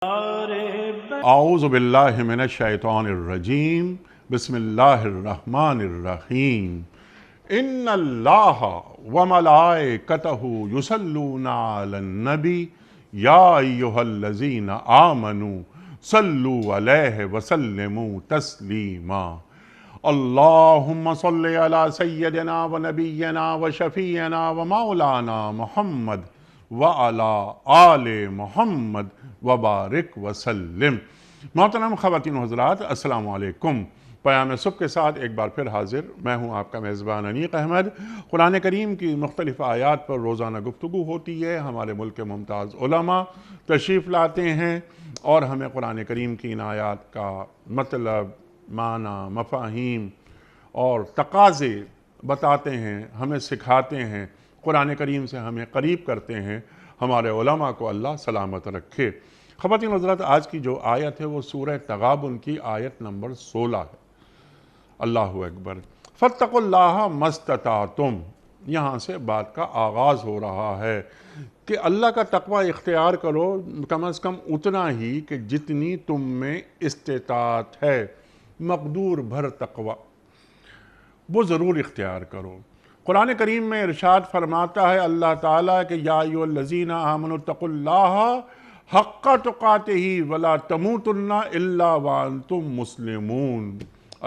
اعوذ باللہ من الشیطان الرجیم بسم اللہ الرحمن الرحیم ان اللہ وملائکتہ یصلون علی النبی یا ایہا الذین آمنوا صلوا علیہ وسلموا تسلیما اللہم صل علی سیدنا و نبینا و شفیعنا و مولانا محمد وعلی آل محمد وبارک وسلم۔ محترم خواتین و حضرات، السلام علیکم۔ پیام صبح کے ساتھ ایک بار پھر حاضر میں ہوں آپ کا میزبان انیق احمد۔ قرآن کریم کی مختلف آیات پر روزانہ گفتگو ہوتی ہے۔ ہمارے ملک کے ممتاز علماء تشریف لاتے ہیں اور ہمیں قرآن کریم کی ان آیات کا مطلب، معنی، مفاہیم اور تقاضے بتاتے ہیں، ہمیں سکھاتے ہیں، قرآن کریم سے ہمیں قریب کرتے ہیں۔ ہمارے علماء کو اللہ سلامت رکھے۔ خواتین حضرات، آج کی جو آیت ہے وہ سورہ تغابن کی آیت نمبر 16 ہے۔ اللہ اکبر۔ فاتقوا اللہ ما استطعتم، یہاں سے بات کا آغاز ہو رہا ہے کہ اللہ کا تقوی اختیار کرو، کم از کم اتنا ہی کہ جتنی تم میں استطاعت ہے، مقدور بھر تقوی وہ ضرور اختیار کرو۔ قرآن کریم میں ارشاد فرماتا ہے اللہ تعالیٰ کہ یا ایھا الذین آمنوا اتقوا اللہ حق تقاتہ ولا تموتن الا وانتم مسلمون۔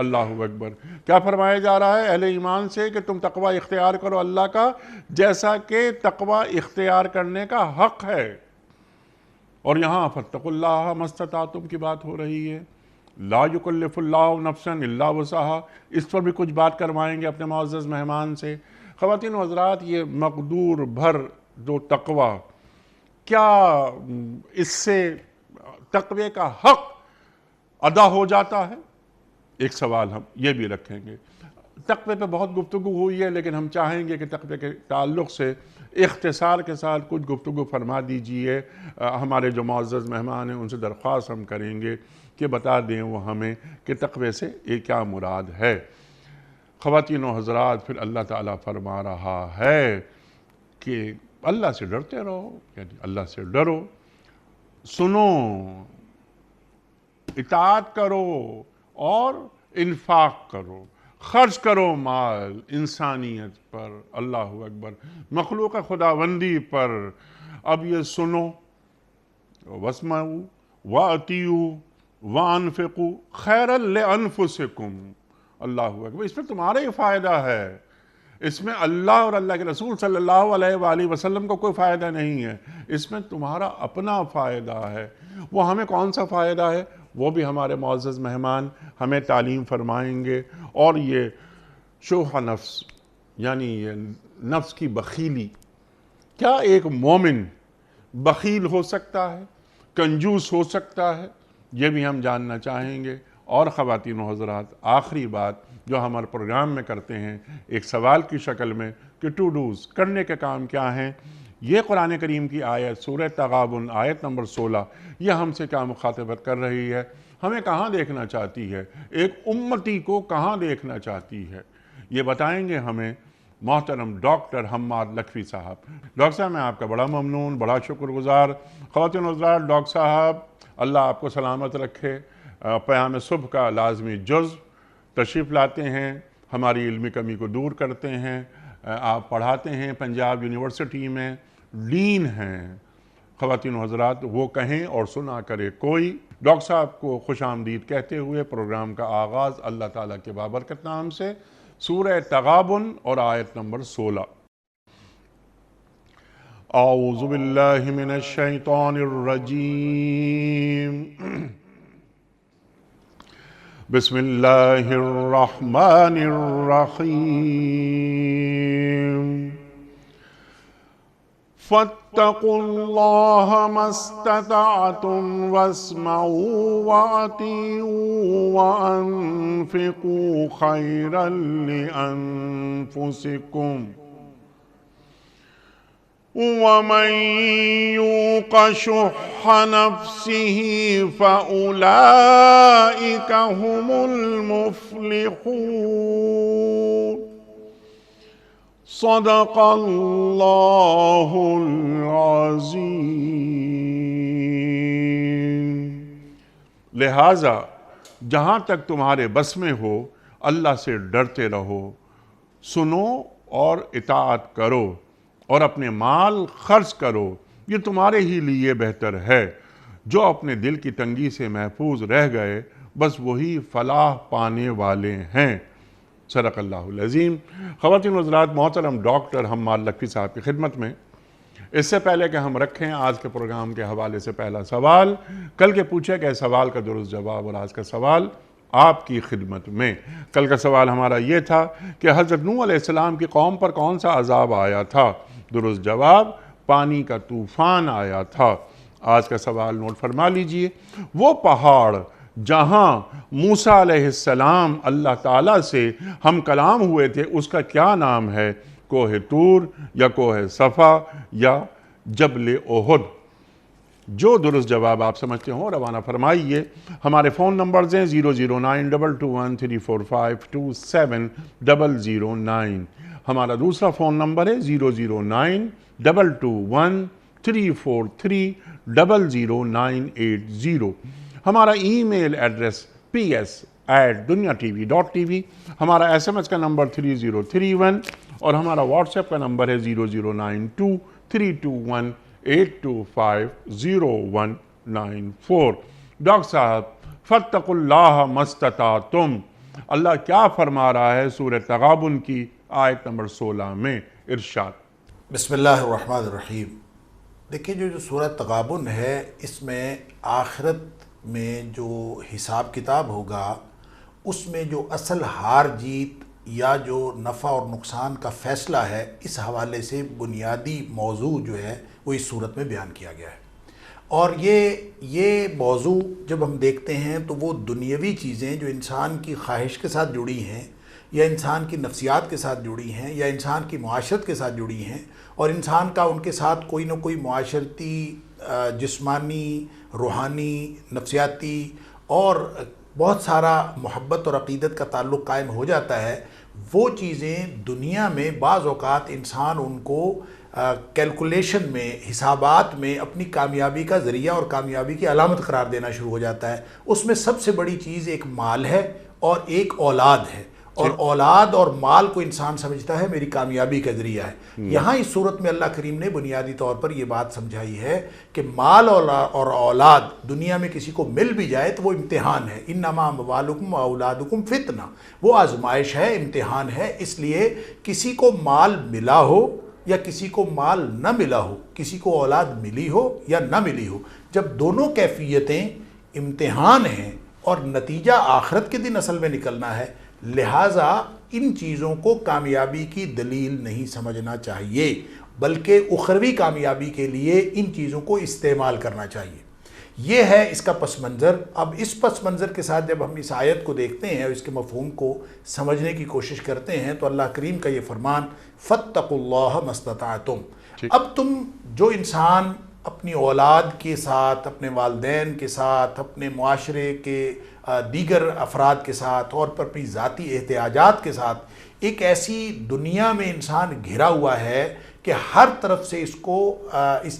اللہ اکبر۔ کیا فرمایا جا رہا ہے اہل ایمان سے کہ تم تقوی اختیار کرو اللہ کا جیسا کہ تقوی اختیار کرنے کا حق ہے۔ اور یہاں فاتقوا اللہ ما استطعتم کی بات ہو رہی ہے۔ لا یکلف اللہ نفسا الا وسعها، اس پر بھی کچھ بات کروائیں گے اپنے معزز مہمان سے۔ خواتین و حضرات، یہ مقدور بھر جو تقوی، کیا اس سے تقوی کا حق ادا ہو جاتا ہے؟ ایک سوال ہم یہ بھی رکھیں گے۔ تقوی پہ بہت گفتگو ہوئی ہے، لیکن ہم چاہیں گے کہ تقوی کے تعلق سے اختصار کے ساتھ کچھ گفتگو فرما دیجئے۔ ہمارے جو معزز مہمان ہیں ان سے درخواست ہم کریں گے کہ بتا دیں وہ ہمیں کہ تقوی سے یہ کیا مراد ہے۔ خواتین و حضرات، پھر اللہ تعالیٰ فرما رہا ہے کہ اللہ سے ڈرتے رہو، یعنی اللہ سے ڈرو، سنو، اطاعت کرو اور انفاق کرو، خرچ کرو مال انسانیت پر، اللہ اکبر، مخلوق خداوندی پر۔ اب یہ سنو، واسمعوا واطیعوا وانفقوا خیرا لانفسکم، اللہ اکبر۔ اس میں تمہارا ہی فائدہ ہے، اس میں اللہ اور اللہ کے رسول صلی اللہ علیہ وآلہ وسلم کو کوئی فائدہ نہیں ہے، اس میں تمہارا اپنا فائدہ ہے۔ وہ ہمیں کون سا فائدہ ہے وہ بھی ہمارے معزز مہمان ہمیں تعلیم فرمائیں گے۔ اور یہ شح نفس، یعنی یہ نفس کی بخیلی، کیا ایک مومن بخیل ہو سکتا ہے، کنجوس ہو سکتا ہے؟ یہ بھی ہم جاننا چاہیں گے۔ اور خواتین و حضرات، آخری بات جو ہمارے پروگرام میں کرتے ہیں ایک سوال کی شکل میں کہ ٹو ڈوز، کرنے کے کام کیا ہیں، یہ قرآن کریم کی آیت سورہ تغابن آیت نمبر 16 یہ ہم سے کیا مخاطبت کر رہی ہے، ہمیں کہاں دیکھنا چاہتی ہے، ایک امتی کو کہاں دیکھنا چاہتی ہے، یہ بتائیں گے ہمیں محترم ڈاکٹر حماد لکھوی صاحب۔ ڈاکٹر صاحب، میں آپ کا بڑا ممنون، بڑا شکر گزار۔ خواتین و حضرات، ڈاکٹر صاحب اللہ آپ کو سلامت رکھے۔ پیام صبح کا لازمی جزو تشریف لاتے ہیں، ہماری علمی کمی کو دور کرتے ہیں۔ آپ پڑھاتے ہیں پنجاب یونیورسٹی میں، ڈین ہیں۔ خواتین و حضرات، وہ کہیں اور سنا کرے کوئی۔ ڈاکٹر صاحب کو خوش آمدید کہتے ہوئے پروگرام کا آغاز اللہ تعالیٰ کے بابرکت نام سے، سورہ تغابن اور آیت نمبر 16۔ اعوذ باللہ من الشیطان الرجیم، بسم اللہ الرحمن الرحیم۔ فاتقوا اللہ ما استطعتم واسمعوا واطیعوا وانفقوا خیرا لانفسکم ومن یوق شح نفسه فأولئک هم المفلحون۔ صدق اللہ العظیم۔ لہٰذا جہاں تک تمہارے بس میں ہو اللہ سے ڈرتے رہو، سنو اور اطاعت کرو اور اپنے مال خرچ کرو، یہ تمہارے ہی لیے بہتر ہے۔ جو اپنے دل کی تنگی سے محفوظ رہ گئے بس وہی فلاح پانے والے ہیں۔ صدق اللہ العظیم۔ خواتین و حضرات، محترم ڈاکٹر حماد لکھوی صاحب کی خدمت میں اس سے پہلے کہ ہم رکھیں آج کے پروگرام کے حوالے سے پہلا سوال، کل کے پوچھے گئے سوال کا درست جواب اور آج کا سوال آپ کی خدمت میں۔ کل کا سوال ہمارا یہ تھا کہ حضرت نوح علیہ السلام کی قوم پر کون سا عذاب آیا تھا؟ درست جواب پانی کا طوفان آیا تھا۔ آج کا سوال نوٹ فرما لیجئے، وہ پہاڑ جہاں موسیٰ علیہ السلام اللہ تعالیٰ سے ہم کلام ہوئے تھے اس کا کیا نام ہے؟ کوہ طور یا کوہ صفا یا جبل احد؟ جو درست جواب آپ سمجھتے ہوں روانہ فرمائیے۔ ہمارے فون نمبرز ہیں 00922134527 ہمارا دوسرا فون نمبر ہے 009221343000980۔ ہمارا ای میل ایڈریس ps@duniatv.tv، ہمارا SMS کا نمبر 3031 اور ہمارا واٹس ایپ کا نمبر ہے 009232182509194۔ ڈاکٹر صاحب، فاتقوا اللہ ما استطعتم، اللہ کیا فرما رہا ہے سورہ تغابن کی آیت نمبر 16 میں؟ ارشاد۔ بسم اللہ الرحمن الرحیم۔ دیکھیں جو سورہ تغابن ہے، اس میں آخرت میں جو حساب کتاب ہوگا اس میں جو اصل ہار جیت یا جو نفع اور نقصان کا فیصلہ ہے، اس حوالے سے بنیادی موضوع جو ہے وہ اس صورت میں بیان کیا گیا ہے۔ اور یہ موضوع جب ہم دیکھتے ہیں تو وہ دنیاوی چیزیں جو انسان کی خواہش کے ساتھ جڑی ہیں یا انسان کی نفسیات کے ساتھ جڑی ہیں یا انسان کی معاشرت کے ساتھ جڑی ہیں اور انسان کا ان کے ساتھ کوئی نہ کوئی معاشرتی، جسمانی، روحانی، نفسیاتی اور بہت سارا محبت اور عقیدت کا تعلق قائم ہو جاتا ہے، وہ چیزیں دنیا میں بعض اوقات انسان ان کو کیلکولیشن میں، حسابات میں اپنی کامیابی کا ذریعہ اور کامیابی کی علامت قرار دینا شروع ہو جاتا ہے۔ اس میں سب سے بڑی چیز ایک مال ہے اور ایک اولاد ہے، اور اولاد اور مال کو انسان سمجھتا ہے میری کامیابی کا ذریعہ ہے۔ یہاں اس صورت میں اللہ کریم نے بنیادی طور پر یہ بات سمجھائی ہے کہ مال اور اولاد دنیا میں کسی کو مل بھی جائے تو وہ امتحان ہے۔ انما اموالکم و اولادکم فتنہ، وہ آزمائش ہے، امتحان ہے۔ اس لیے کسی کو مال ملا ہو یا کسی کو مال نہ ملا ہو، کسی کو اولاد ملی ہو یا نہ ملی ہو، جب دونوں کیفیتیں امتحان ہیں اور نتیجہ آخرت کے دن اصل میں نکلنا ہے، لہٰذا ان چیزوں کو کامیابی کی دلیل نہیں سمجھنا چاہیے، بلکہ اخروی کامیابی کے لیے ان چیزوں کو استعمال کرنا چاہیے۔ یہ ہے اس کا پس منظر۔ اب اس پس منظر کے ساتھ جب ہم اس آیت کو دیکھتے ہیں اور اس کے مفہوم کو سمجھنے کی کوشش کرتے ہیں تو اللہ کریم کا یہ فرمان فاتقوا اللہ ما استطعتم۔ اب تم جو انسان اپنی اولاد کے ساتھ، اپنے والدین کے ساتھ، اپنے معاشرے کے دیگر افراد کے ساتھ اور پر اپنی ذاتی احتیاجات کے ساتھ ایک ایسی دنیا میں انسان گھرا ہوا ہے کہ ہر طرف سے اس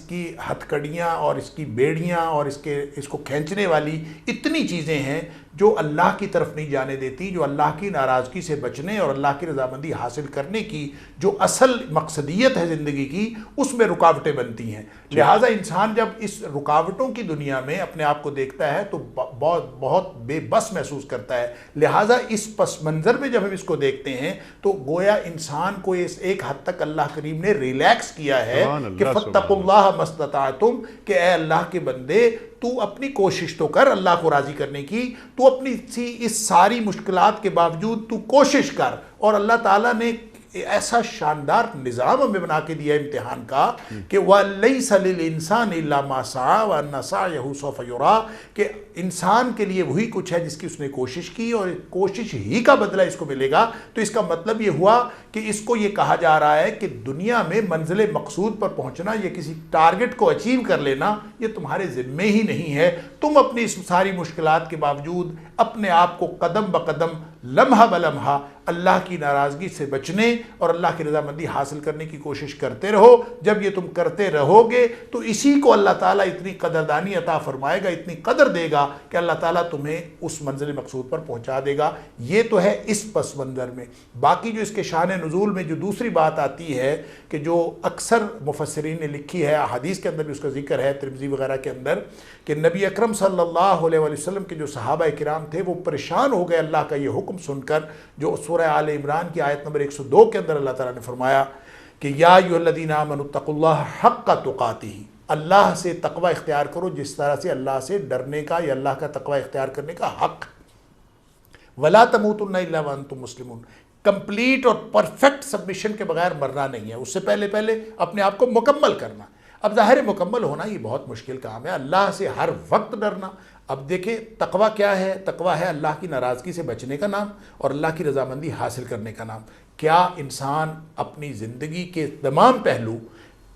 کی ہتھکڑیاں اور اس کی بیڑیاں اور اس کو کھینچنے والی اتنی چیزیں ہیں جو اللہ کی طرف نہیں جانے دیتی، جو اللہ کی ناراضگی سے بچنے اور اللہ کی رضامندی حاصل کرنے کی جو اصل مقصدیت ہے زندگی کی، اس میں رکاوٹیں بنتی ہیں۔ لہٰذا انسان جب اس رکاوٹوں کی دنیا میں اپنے آپ کو دیکھتا ہے تو بہت بے بس محسوس کرتا ہے۔ لہٰذا اس پس منظر میں جب ہم اس کو دیکھتے ہیں تو گویا انسان کو ایک حد تک اللہ کریم نے ریلیکس کیا ہے کہ فاتقوا اللہ ما استطعتم، کہ اے اللہ کے بندے تو اپنی کوشش تو کر اللہ کو راضی کرنے کی، تو اپنی اس ساری مشکلات کے باوجود تو کوشش کر۔ اور اللہ تعالیٰ نے ایسا شاندار نظام ہمیں بنا کے دیا امتحان کا کہ وَلَيْسَ لِلْإِنسَانِ إِلَّا مَا سَعَى وَأَنَّ سَعْيَهُ سَوْفَ يُرَى، کہ انسان کے لیے وہی کچھ ہے جس کی اس نے کوشش کی اور کوشش ہی کا بدلہ اس کو ملے گا۔ تو اس کا مطلب یہ ہوا کہ اس کو یہ کہا جا رہا ہے کہ دنیا میں منزل مقصود پر پہنچنا یا کسی ٹارگٹ کو اچیو کر لینا یہ تمہارے ذمے ہی نہیں ہے، تم اپنی اس ساری مشکلات کے باوجود اپنے آپ کو قدم بقدم لمحہ بلمحہ اللہ کی ناراضگی سے بچنے اور اللہ کی رضامندی حاصل کرنے کی کوشش کرتے رہو. جب یہ تم کرتے رہو گے تو اسی کو اللہ تعالیٰ اتنی قدردانی عطا فرمائے گا, اتنی قدر دے گا کہ اللہ تعالیٰ تمہیں اس منزل مقصود پر پہنچا دے گا. یہ تو ہے اس پس منظر میں. باقی جو اس کے شان نزول میں جو دوسری بات آتی ہے کہ جو اکثر مفسرین نے لکھی ہے, حدیث کے اندر بھی اس کا ذکر ہے ترمذی وغیرہ کے اندر, کہ نبی اکرم صلی اللہ علیہ وسلم کے جو صحابہ کرام تھے وہ پریشان ہو گئے اللہ کا یہ حکم سن کر, جو سورہ آل عمران کی آیت نمبر 102 کے اندر اللہ تعالیٰ نے فرمایا کہ یا ایھا الذین آمنوا اتقوا اللہ حق تقاتہ, اللہ سے تقوی اختیار کرو جس طرح سے اللہ سے ڈرنے کا یا اللہ کا تقوی اختیار کرنے کا حق. ولا تموتن الا وانتم مسلمون, کمپلیٹ اور پرفیکٹ سبمیشن کے بغیر مرنا نہیں ہے, اس سے پہلے اپنے آپ کو مکمل کرنا. اب ظاہر مکمل ہونا یہ بہت مشکل کام ہے, اللہ سے ہر وقت ڈرنا. اب دیکھیں تقوی کیا ہے؟ تقوی ہے اللہ کی ناراضگی سے بچنے کا نام اور اللہ کی رضامندی حاصل کرنے کا نام. کیا انسان اپنی زندگی کے تمام پہلو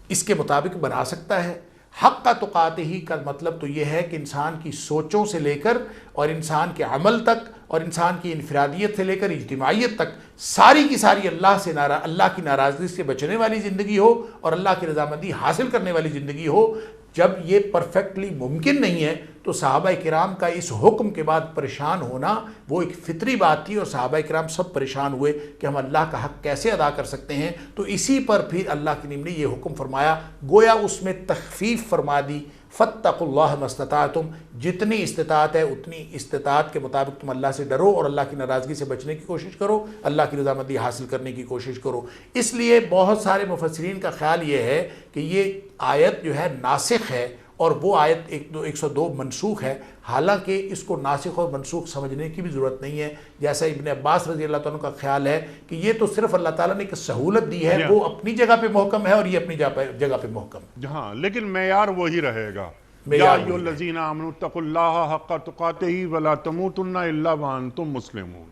اس کے مطابق بنا سکتا ہے؟ حق تقاتہ کا مطلب تو یہ ہے کہ انسان کی سوچوں سے لے کر اور انسان کے عمل تک اور انسان کی انفرادیت سے لے کر اجتماعیت تک ساری کی ساری اللہ کی ناراضگی سے بچنے والی زندگی ہو اور اللہ کی رضامندی حاصل کرنے والی زندگی ہو. جب یہ پرفیکٹلی ممکن نہیں ہے تو صحابہ کرام کا اس حکم کے بعد پریشان ہونا وہ ایک فطری بات تھی, اور صحابہ کرام سب پریشان ہوئے کہ ہم اللہ کا حق کیسے ادا کر سکتے ہیں. تو اسی پر پھر اللہ کریم نے یہ حکم فرمایا, گویا اس میں تخفیف فرما دی. فاتقوا اللہ ما استطعتم, جتنی استطاعت ہے اتنی استطاعت کے مطابق تم اللہ سے ڈرو اور اللہ کی ناراضگی سے بچنے کی کوشش کرو, اللہ کی رضامندی حاصل کرنے کی کوشش کرو. اس لیے بہت سارے مفسرین کا خیال یہ ہے کہ یہ آیت جو ہے ناسخ ہے اور وہ آیت 102 منسوخ ہے. حالانکہ اس کو ناسخ اور منسوخ سمجھنے کی بھی ضرورت نہیں ہے, جیسا ابن عباس رضی اللہ تعالیٰ کا خیال ہے کہ یہ تو صرف اللہ تعالیٰ نے ایک سہولت دی ہے, وہ اپنی جگہ پہ محکم ہے اور یہ اپنی جگہ پہ محکم. ہاں لیکن معیار وہی رہے گا, یا ایھا الذین آمنوا اتقوا اللہ حق تقاتہ ولا تموتن الا وانتم مسلمون.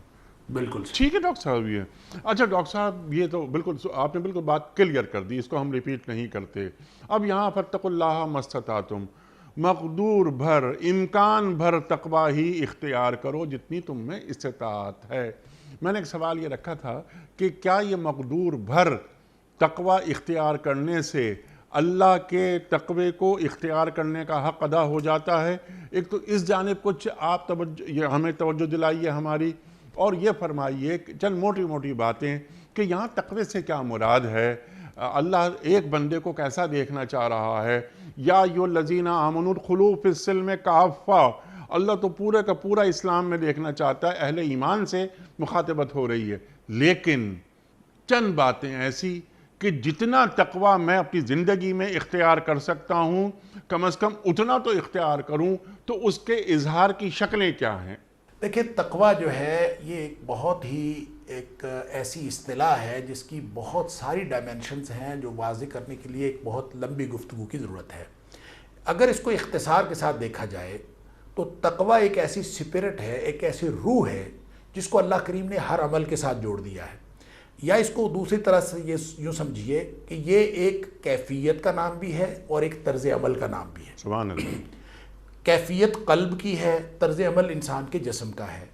بالکل ٹھیک ہے ڈاکٹر صاحب. یہ اچھا ڈاکٹر صاحب یہ تو بالکل آپ نے بالکل بات کلیئر کر دی, اس کو ہم ریپیٹ نہیں کرتے. اب یہاں فاتقوا اللہ ما استطعتم, مقدور بھر امکان بھر تقوی ہی اختیار کرو جتنی تم میں استطاعت ہے. میں نے ایک سوال یہ رکھا تھا کہ کیا یہ مقدور بھر تقوی اختیار کرنے سے اللہ کے تقوی کو اختیار کرنے کا حق ادا ہو جاتا ہے؟ ایک تو اس جانب کچھ آپ ہمیں توجہ دلائیے ہماری, اور یہ فرمائیے چند موٹی موٹی باتیں کہ یہاں تقوی سے کیا مراد ہے, اللہ ایک بندے کو کیسا دیکھنا چاہ رہا ہے. یا ایھا الذین آمنوا ادخلوا فی السلم کافہ, اللہ تو پورے کا پورا اسلام میں دیکھنا چاہتا ہے, اہل ایمان سے مخاطبت ہو رہی ہے. لیکن چند باتیں ایسی کہ جتنا تقوی میں اپنی زندگی میں اختیار کر سکتا ہوں کم از کم اتنا تو اختیار کروں, تو اس کے اظہار کی شکلیں کیا ہیں؟ دیکھیں تقوی جو ہے یہ ایک بہت ہی ایک ایسی اصطلاح ہے جس کی بہت ساری ڈائمینشنز ہیں جو واضح کرنے کے لیے ایک بہت لمبی گفتگو کی ضرورت ہے. اگر اس کو اختصار کے ساتھ دیکھا جائے تو تقوی ایک ایسی سپرٹ ہے, ایک ایسی روح ہے جس کو اللہ کریم نے ہر عمل کے ساتھ جوڑ دیا ہے. یا اس کو دوسری طرح سے یہ یوں سمجھیے کہ یہ ایک کیفیت کا نام بھی ہے اور ایک طرز عمل کا نام بھی ہے. سبحان اللہ. کیفیت قلب کی ہے, طرز عمل انسان کے جسم کا ہے.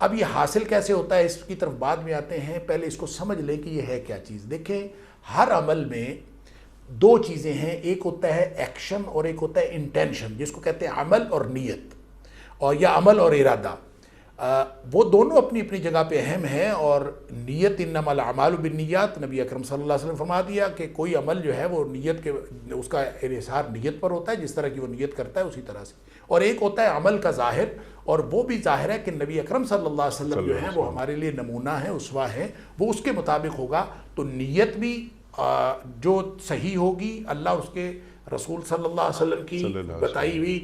اب یہ حاصل کیسے ہوتا ہے اس کی طرف بعد میں آتے ہیں, پہلے اس کو سمجھ لیں کہ یہ ہے کیا چیز. دیکھیں ہر عمل میں دو چیزیں ہیں, ایک ہوتا ہے ایکشن اور ایک ہوتا ہے انٹینشن, جس کو کہتے ہیں عمل اور نیت, اور یا عمل اور ارادہ. وہ دونوں اپنی اپنی جگہ پہ اہم ہیں. اور نیت انما الاعمال بالنیات, نبی اکرم صلی اللہ علیہ وسلم فرما دیا کہ کوئی عمل جو ہے وہ نیت کے اس کا انحصار نیت پر ہوتا ہے, جس طرح کی وہ نیت کرتا ہے اسی طرح سے. اور ایک ہوتا ہے عمل کا ظاہر, اور وہ بھی ظاہر ہے کہ نبی اکرم صلی اللہ علیہ وسلم جو ہیں وہ ہمارے لیے نمونہ ہیں, اسوہ ہیں, وہ اس کے مطابق ہوگا. تو نیت بھی جو صحیح ہوگی اللہ اور اس کے رسول صلی اللہ علیہ وسلم کی بتائی ہوئی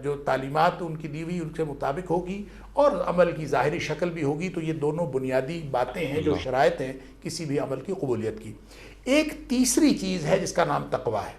جو تعلیمات ان کی دی ہوئی ان کے مطابق ہوگی, اور عمل کی ظاہری شکل بھی ہوگی. تو یہ دونوں بنیادی باتیں ہیں جو شرائط ہیں کسی بھی عمل کی قبولیت کی. ایک تیسری چیز ہے جس کا نام تقوی ہے,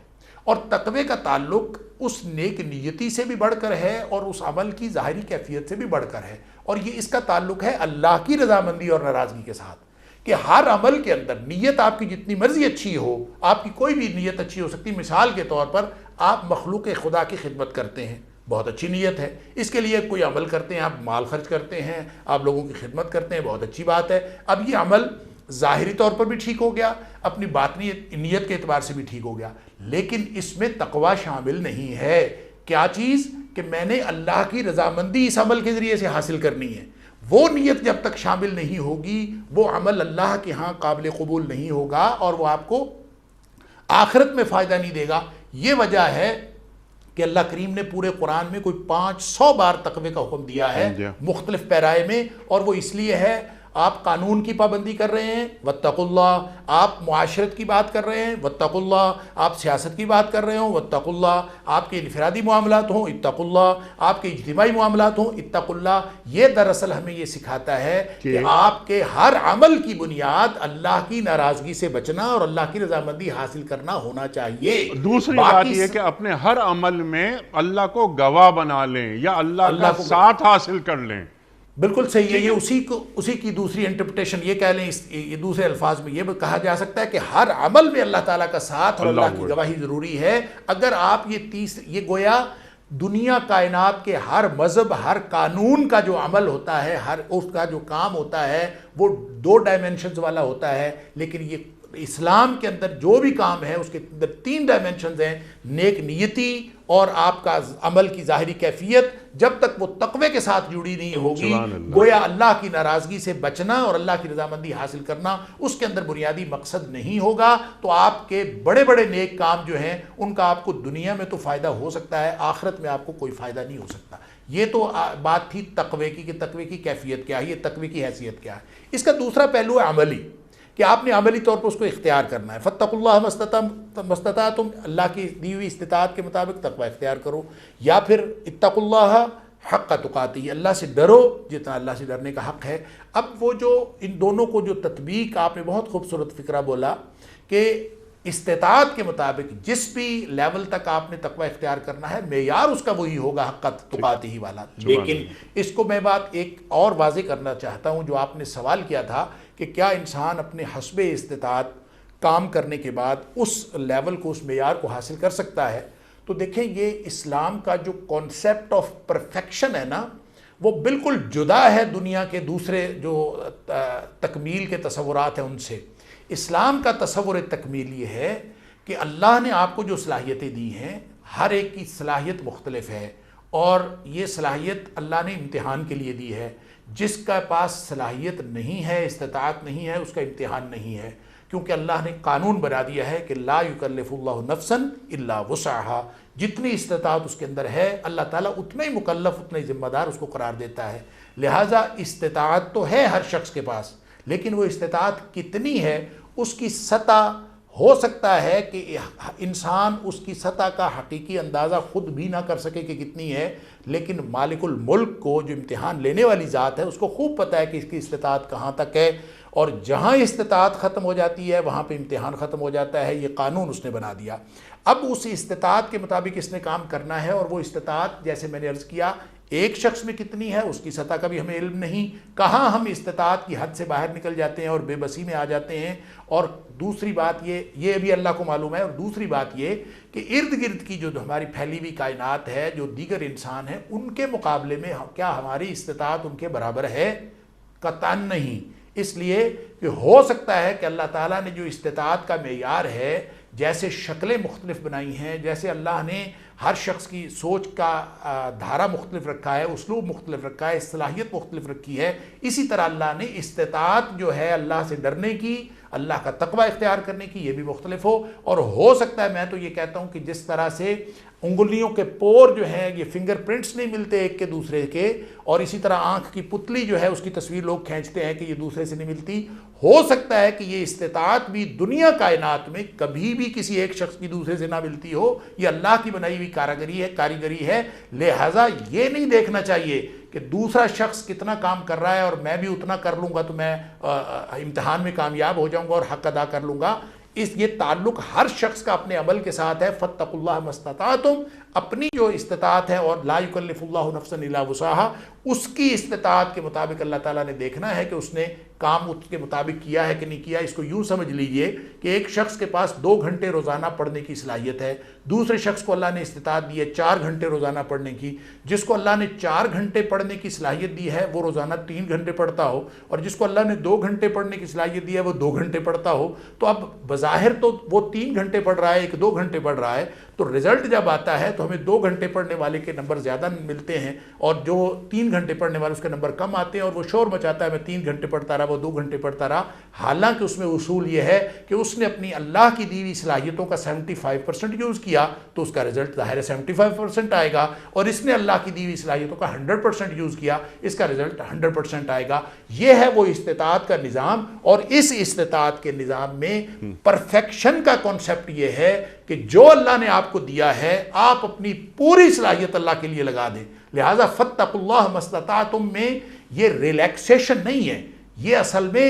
اور تقوی کا تعلق اس نیک نیتی سے بھی بڑھ کر ہے اور اس عمل کی ظاہری کیفیت سے بھی بڑھ کر ہے. اور یہ اس کا تعلق ہے اللہ کی رضامندی اور ناراضگی کے ساتھ, کہ ہر عمل کے اندر نیت آپ کی جتنی مرضی اچھی ہو, آپ کی کوئی بھی نیت اچھی ہو سکتی. مثال کے طور پر آپ مخلوق خدا کی خدمت کرتے ہیں, بہت اچھی نیت ہے، اس کے لیے کوئی عمل کرتے ہیں، آپ مال خرچ کرتے ہیں، آپ لوگوں کی خدمت کرتے ہیں، بہت اچھی بات ہے. اب یہ عمل ظاہری طور پر بھی ٹھیک ہو گیا، اپنی باطنی نیت کے اعتبار سے بھی ٹھیک ہو گیا، لیکن اس میں تقوی شامل نہیں ہے. کیا چیز؟ کہ میں نے اللہ کی رضامندی اس عمل کے ذریعے سے حاصل کرنی ہے. وہ نیت جب تک شامل نہیں ہوگی وہ عمل اللہ کے ہاں قابل قبول نہیں ہوگا اور وہ آپ کو آخرت میں فائدہ نہیں دے گا. یہ وجہ ہے کہ اللہ کریم نے پورے قرآن میں کوئی 500 بار تقوی کا حکم دیا ہے مختلف پیرائے میں، اور وہ اس لیے ہے آپ قانون کی پابندی کر رہے ہیں واتقوا اللہ، آپ معاشرت کی بات کر رہے ہیں واتقوا اللہ، آپ سیاست کی بات کر رہے ہوں واتقوا اللہ، آپ کے انفرادی معاملات ہوں اتقوا اللہ، آپ کے اجتماعی معاملات ہوں اتقوا اللہ. یہ دراصل ہمیں یہ سکھاتا ہے کہ آپ کے ہر عمل کی بنیاد اللہ کی ناراضگی سے بچنا اور اللہ کی رضامندی حاصل کرنا ہونا چاہیے. دوسری بات یہ کہ اپنے ہر عمل میں اللہ کو گواہ بنا لیں یا اللہ کا ساتھ حاصل کر لیں. بالکل صحیح ہے. یہ اسی کی دوسری انٹرپریٹیشن یہ کہہ لیں، یہ دوسرے الفاظ میں یہ کہا جا سکتا ہے کہ ہر عمل میں اللہ تعالیٰ کا ساتھ اور اللہ کی گواہی ضروری ہے. اگر آپ یہ گویا دنیا کائنات کے ہر مذہب، ہر قانون کا جو عمل ہوتا ہے، ہر اس کا جو کام ہوتا ہے وہ 2 ڈائمنشنز والا ہوتا ہے، لیکن یہ اسلام کے اندر جو بھی کام ہے اس کے اندر 3 ڈائمنشنز ہیں: نیک نیتی اور آپ کا عمل کی ظاہری کیفیت. جب تک وہ تقوی کے ساتھ جڑی نہیں ہوگی گویا اللہ کی ناراضگی سے بچنا اور اللہ کی رضامندی حاصل کرنا اس کے اندر بنیادی مقصد نہیں ہوگا. تو آپ کے بڑے بڑے نیک کام جو ہیں ان کا آپ کو دنیا میں تو فائدہ ہو سکتا ہے، آخرت میں آپ کو کوئی فائدہ نہیں ہو سکتا. یہ تو بات تھی تقوی کی کہ تقوی کی کیفیت کیا ہے، یہ تقوی کی حیثیت کیا ہے. اس کا دوسرا پہلو ہے عملی، کہ آپ نے عملی طور پر اس کو اختیار کرنا ہے. فاتقوا اللہ مستطعتم، اللہ کی دی ہوئی استطاعت کے مطابق تقوی اختیار کرو. یا پھر اتقوا اللہ حق تقاتہ، اللہ سے ڈرو جتنا اللہ سے ڈرنے کا حق ہے. اب وہ جو ان دونوں کو جو تطبیق آپ نے بہت خوبصورت فکرہ بولا کہ استطاعت کے مطابق جس بھی لیول تک آپ نے تقوی اختیار کرنا ہے معیار اس کا وہی ہوگا حق تقاتہ ہی والا. لیکن اس کو میں بات ایک اور واضح کرنا چاہتا ہوں جو آپ نے سوال کیا تھا کہ کیا انسان اپنے حسب استطاعت کام کرنے کے بعد اس لیول کو، اس معیار کو حاصل کر سکتا ہے. تو دیکھیں یہ اسلام کا جو کانسیپٹ آف پرفیکشن ہے نا وہ بالکل جدا ہے دنیا کے دوسرے جو تکمیل کے تصورات ہیں ان سے. اسلام کا تصور تکمیل یہ ہے کہ اللہ نے آپ کو جو صلاحیتیں دی ہیں ہر ایک کی صلاحیت مختلف ہے، اور یہ صلاحیت اللہ نے امتحان کے لیے دی ہے. جس کا پاس صلاحیت نہیں ہے، استطاعت نہیں ہے، اس کا امتحان نہیں ہے، کیونکہ اللہ نے قانون بنا دیا ہے کہ لا یکلف اللہ نفسا الا وسعها. جتنی استطاعت اس کے اندر ہے اللہ تعالیٰ اتنا ہی مکلف، اتنا ہی ذمہ دار اس کو قرار دیتا ہے. لہٰذا استطاعت تو ہے ہر شخص کے پاس، لیکن وہ استطاعت کتنی ہے اس کی سطح ہو سکتا ہے کہ انسان اس کی سطح کا حقیقی اندازہ خود بھی نہ کر سکے کہ کتنی ہے، لیکن مالک الملک کو جو امتحان لینے والی ذات ہے اس کو خوب پتہ ہے کہ اس کی استطاعت کہاں تک ہے، اور جہاں استطاعت ختم ہو جاتی ہے وہاں پہ امتحان ختم ہو جاتا ہے. یہ قانون اس نے بنا دیا. اب اس استطاعت کے مطابق اس نے کام کرنا ہے، اور وہ استطاعت جیسے میں نے عرض کیا ایک شخص میں کتنی ہے اس کی سطح کا بھی ہمیں علم نہیں. کہاں ہم استطاعت کی حد سے باہر نکل جاتے ہیں اور بے بسی میں آ جاتے ہیں. اور دوسری بات یہ بھی اللہ کو معلوم ہے. اور دوسری بات یہ کہ ارد گرد کی جو ہماری پھیلی ہوئی کائنات ہے، جو دیگر انسان ہیں، ان کے مقابلے میں کیا ہماری استطاعت ان کے برابر ہے؟ قطعاً نہیں. اس لیے کہ ہو سکتا ہے کہ اللہ تعالیٰ نے جو استطاعت کا معیار ہے، جیسے شکلیں مختلف بنائی ہیں، جیسے اللہ نے ہر شخص کی سوچ کا دھارا مختلف رکھا ہے، اسلوب مختلف رکھا ہے، صلاحیت مختلف رکھی ہے، اسی طرح اللہ نے استطاعت جو ہے اللہ سے ڈرنے کی، اللہ کا تقوی اختیار کرنے کی، یہ بھی مختلف ہو. اور ہو سکتا ہے میں تو یہ کہتا ہوں کہ جس طرح سے انگلیوں کے پور جو ہیں یہ فنگر پرنٹس نہیں ملتے ایک کے دوسرے کے، اور اسی طرح آنکھ کی پتلی جو ہے اس کی تصویر لوگ کھینچتے ہیں کہ یہ دوسرے سے نہیں ملتی، ہو سکتا ہے کہ یہ استطاعت بھی دنیا کائنات میں کبھی بھی کسی ایک شخص کی دوسرے سے نہ ملتی ہو. یہ اللہ کی بنائی ہوئی کاریگری ہے. لہٰذا یہ نہیں دیکھنا چاہیے کہ دوسرا شخص کتنا کام کر رہا ہے اور میں بھی اتنا کر لوں گا تو میں امتحان میں کامیاب ہو جاؤں گا اور حق ادا کر لوں گا. یہ تعلق ہر شخص کا اپنے عمل کے ساتھ ہے. فاتقوا اللہ ما استطعتم، اپنی جو استطاعت ہے، اور لا یکلف اللہ نفسا الا وسعہا، اس کی استطاعت کے مطابق اللہ تعالیٰ نے دیکھنا ہے کہ اس نے کام اس کے مطابق کیا ہے کہ نہیں کیا۔ اس کو یوں سمجھ لیجئے کہ ایک شخص کے پاس 2 گھنٹے روزانہ پڑھنے کی صلاحیت ہے، دوسرے شخص کو اللہ نے استطاعت دی ہے 4 گھنٹے روزانہ پڑھنے کی۔ جس کو اللہ نے 4 گھنٹے پڑھنے کی صلاحیت دی ہے وہ روزانہ 3 گھنٹے پڑھتا ہو، اور جس کو اللہ نے 2 گھنٹے پڑھنے کی صلاحیت دی ہے وہ 2 گھنٹے پڑھتا ہو، تو اب بظاہر تو وہ 3 گھنٹے پڑھ رہا ہے، ایک 2 گھنٹے پڑھ رہا ہے، تو رزلٹ جب آتا ہے تو ہمیں 2 گھنٹے پڑھنے والے کے نمبر زیادہ ملتے ہیں، اور جو 3 گھنٹے پڑھنے والے اس کے نمبر کم آتے ہیں، اور وہ شور مچاتا ہے میں 3 گھنٹے پڑھتا رہا، وہ 2 گھنٹے پڑھتا رہا۔ حالانکہ اس میں اصول یہ ہے کہ اس نے اپنی اللہ کی دی ہوئی صلاحیتوں کا 75% یوز کیا تو اس کا رزلٹ ظاہر ہے 75% آئے گا، اور اس نے اللہ کی دی ہوئی صلاحیتوں کا 100% یوز کیا، اس کا رزلٹ 100% آئے گا۔ یہ ہے وہ استطاعت کا نظام، اور اس استطاعت کے نظام میں پرفیکشن کا کانسیپٹ یہ ہے کہ جو اللہ نے آپ کو دیا ہے آپ اپنی پوری صلاحیت اللہ کے لیے لگا دیں۔ لہٰذا فاتقوا اللہ ما استطعتم میں یہ ریلیکسیشن نہیں ہے، یہ اصل میں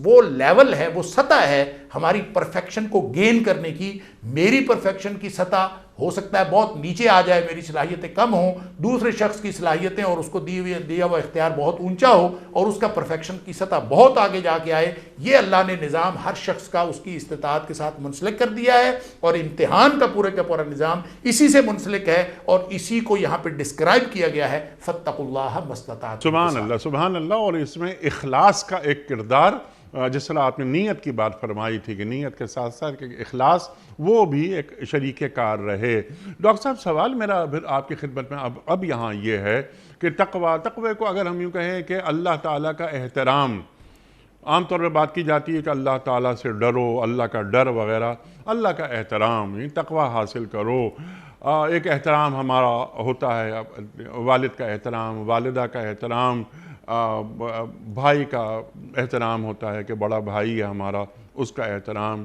وہ لیول ہے، وہ سطح ہے ہماری پرفیکشن کو گین کرنے کی۔ میری پرفیکشن کی سطح ہو سکتا ہے بہت نیچے آ جائے، میری صلاحیتیں کم ہوں، دوسرے شخص کی صلاحیتیں اور اس کو دیا ہوا اختیار بہت اونچا ہو اور اس کا پرفیکشن کی سطح بہت آگے جا کے آئے۔ یہ اللہ نے نظام ہر شخص کا اس کی استطاعت کے ساتھ منسلک کر دیا ہے، اور امتحان کا پورا نظام اسی سے منسلک ہے، اور اسی کو یہاں پہ ڈسکرائب کیا گیا ہے فاتقوا اللہ ما استطعتم۔ سبحان اللہ، سبحان اللہ۔ اور اس میں اخلاص کا ایک کردار، جس طرح آپ نے نیت کی بات فرمائی تھی کہ نیت کے ساتھ ساتھ کہ اخلاص وہ بھی ایک شریک کار رہے۔ ڈاکٹر صاحب سوال میرا پھر آپ کی خدمت میں اب یہاں یہ ہے کہ تقوی کو اگر ہم یوں کہیں کہ اللہ تعالیٰ کا احترام، عام طور پہ بات کی جاتی ہے کہ اللہ تعالیٰ سے ڈرو، اللہ کا ڈر وغیرہ، اللہ کا احترام، تقوی حاصل کرو۔ ایک احترام ہمارا ہوتا ہے، والد کا احترام، والدہ کا احترام، بھائی کا احترام ہوتا ہے کہ بڑا بھائی ہے ہمارا، اس کا احترام،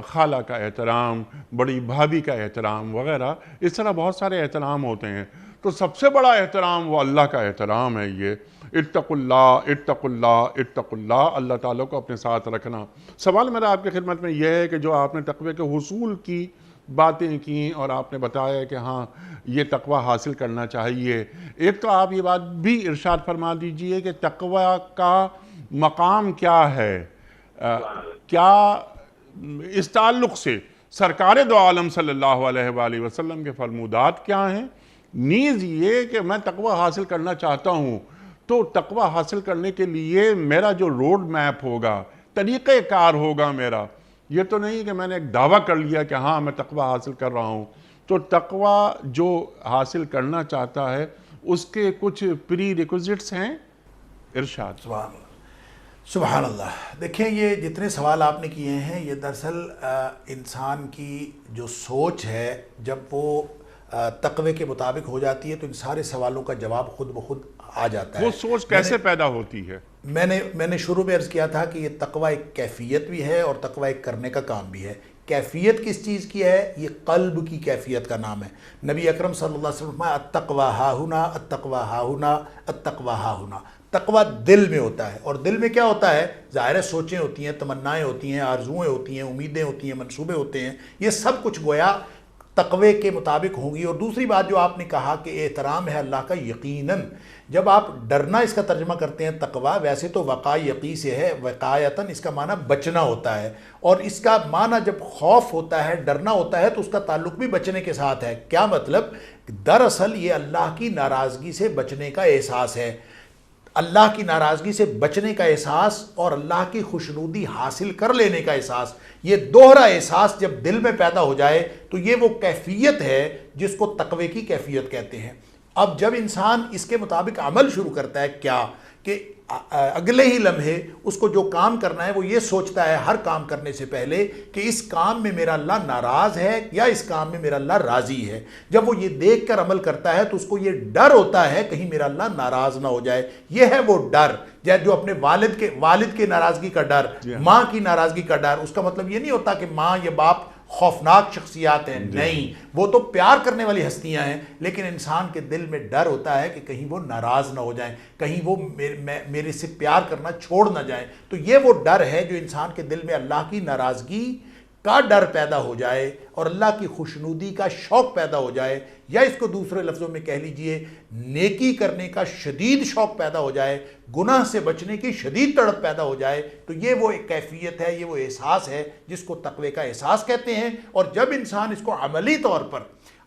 خالہ کا احترام، بڑی بھابھی کا احترام وغیرہ، اس طرح بہت سارے احترام ہوتے ہیں۔ تو سب سے بڑا احترام وہ اللہ کا احترام ہے۔ یہ اتقوا اللہ، اتقوا اللہ، اتقوا اللہ، اللہ تعالیٰ کو اپنے ساتھ رکھنا۔ سوال میرا آپ کی خدمت میں یہ ہے کہ جو آپ نے تقوی کے حصول کی باتیں کی اور آپ نے بتایا کہ ہاں یہ تقوی حاصل کرنا چاہیے، ایک تو آپ یہ بات بھی ارشاد فرما دیجئے کہ تقوی کا مقام کیا ہے، کیا اس تعلق سے سرکار دو عالم صلی اللہ علیہ وآلہ وسلم کے فرمودات کیا ہیں، نیز یہ کہ میں تقوی حاصل کرنا چاہتا ہوں تو تقوی حاصل کرنے کے لیے میرا جو روڈ میپ ہوگا، طریقہ کار ہوگا میرا، یہ تو نہیں کہ میں نے ایک دعویٰ کر لیا کہ ہاں میں تقوی حاصل کر رہا ہوں۔ تو تقوی جو حاصل کرنا چاہتا ہے اس کے کچھ پری ریکوزٹس ہیں، ارشاد۔ سبحان اللہ، سبحان اللہ۔ دیکھیں یہ جتنے سوال آپ نے کیے ہیں یہ دراصل انسان کی جو سوچ ہے جب وہ تقوی کے مطابق ہو جاتی ہے تو ان سارے سوالوں کا جواب خود بخود آ جاتا ہے۔ وہ سوچ کیسے پیدا ہوتی ہے؟ میں نے شروع میں عرض کیا تھا کہ یہ تقوی ایک کیفیت بھی ہے اور تقوی ایک کرنے کا کام بھی ہے۔ کیفیت کس چیز کی ہے؟ یہ قلب کی کیفیت کا نام ہے۔ نبی اکرم صلی اللہ علیہ وسلم التقوی ہاہنا، التقوی ہاہنا، التقوی ہاہنا۔ تقوی دل میں ہوتا ہے، اور دل میں کیا ہوتا ہے؟ ظاہر سوچیں ہوتی ہیں، تمنائیں ہوتی ہیں، آرزویں ہوتی ہیں، امیدیں ہوتی ہیں، منصوبے ہوتے ہیں، یہ سب کچھ گویا تقوی کے مطابق ہوں گی۔ اور دوسری بات جو آپ نے کہا کہ احترام ہے اللہ کا، یقیناً جب آپ ڈرنا اس کا ترجمہ کرتے ہیں تقوی، ویسے تو وقاء یقی سے ہے، وقایتاً اس کا معنی بچنا ہوتا ہے، اور اس کا معنی جب خوف ہوتا ہے، ڈرنا ہوتا ہے، تو اس کا تعلق بھی بچنے کے ساتھ ہے۔ کیا مطلب؟ دراصل یہ اللہ کی ناراضگی سے بچنے کا احساس ہے، اللہ کی ناراضگی سے بچنے کا احساس اور اللہ کی خوشنودی حاصل کر لینے کا احساس، یہ دوہرا احساس جب دل میں پیدا ہو جائے تو یہ وہ کیفیت ہے جس کو تقوی کی کیفیت کہتے ہیں۔ اب جب انسان اس کے مطابق عمل شروع کرتا ہے، کیا کہ اگلے ہی لمحے اس کو جو کام کرنا ہے وہ یہ سوچتا ہے ہر کام کرنے سے پہلے کہ اس کام میں میرا اللہ ناراض ہے یا اس کام میں میرا اللہ راضی ہے۔ جب وہ یہ دیکھ کر عمل کرتا ہے تو اس کو یہ ڈر ہوتا ہے کہیں میرا اللہ ناراض نہ ہو جائے۔ یہ ہے وہ ڈر، جو اپنے والد کے ناراضگی کا ڈر، ماں کی ناراضگی کا ڈر۔ اس کا مطلب یہ نہیں ہوتا کہ ماں یا باپ خوفناک شخصیات ہیں، نہیں، وہ تو پیار کرنے والی ہستیاں ہیں، لیکن انسان کے دل میں ڈر ہوتا ہے کہ کہیں وہ ناراض نہ ہو جائیں، کہیں وہ میرے سے پیار کرنا چھوڑ نہ جائیں۔ تو یہ وہ ڈر ہے جو انسان کے دل میں اللہ کی ناراضگی کا ڈر پیدا ہو جائے اور اللہ کی خوشنودی کا شوق پیدا ہو جائے، یا اس کو دوسرے لفظوں میں کہہ لیجئے نیکی کرنے کا شدید شوق پیدا ہو جائے، گناہ سے بچنے کی شدید تڑپ پیدا ہو جائے، تو یہ وہ ایک کیفیت ہے، یہ وہ احساس ہے جس کو تقوی کا احساس کہتے ہیں۔ اور جب انسان اس کو عملی طور پر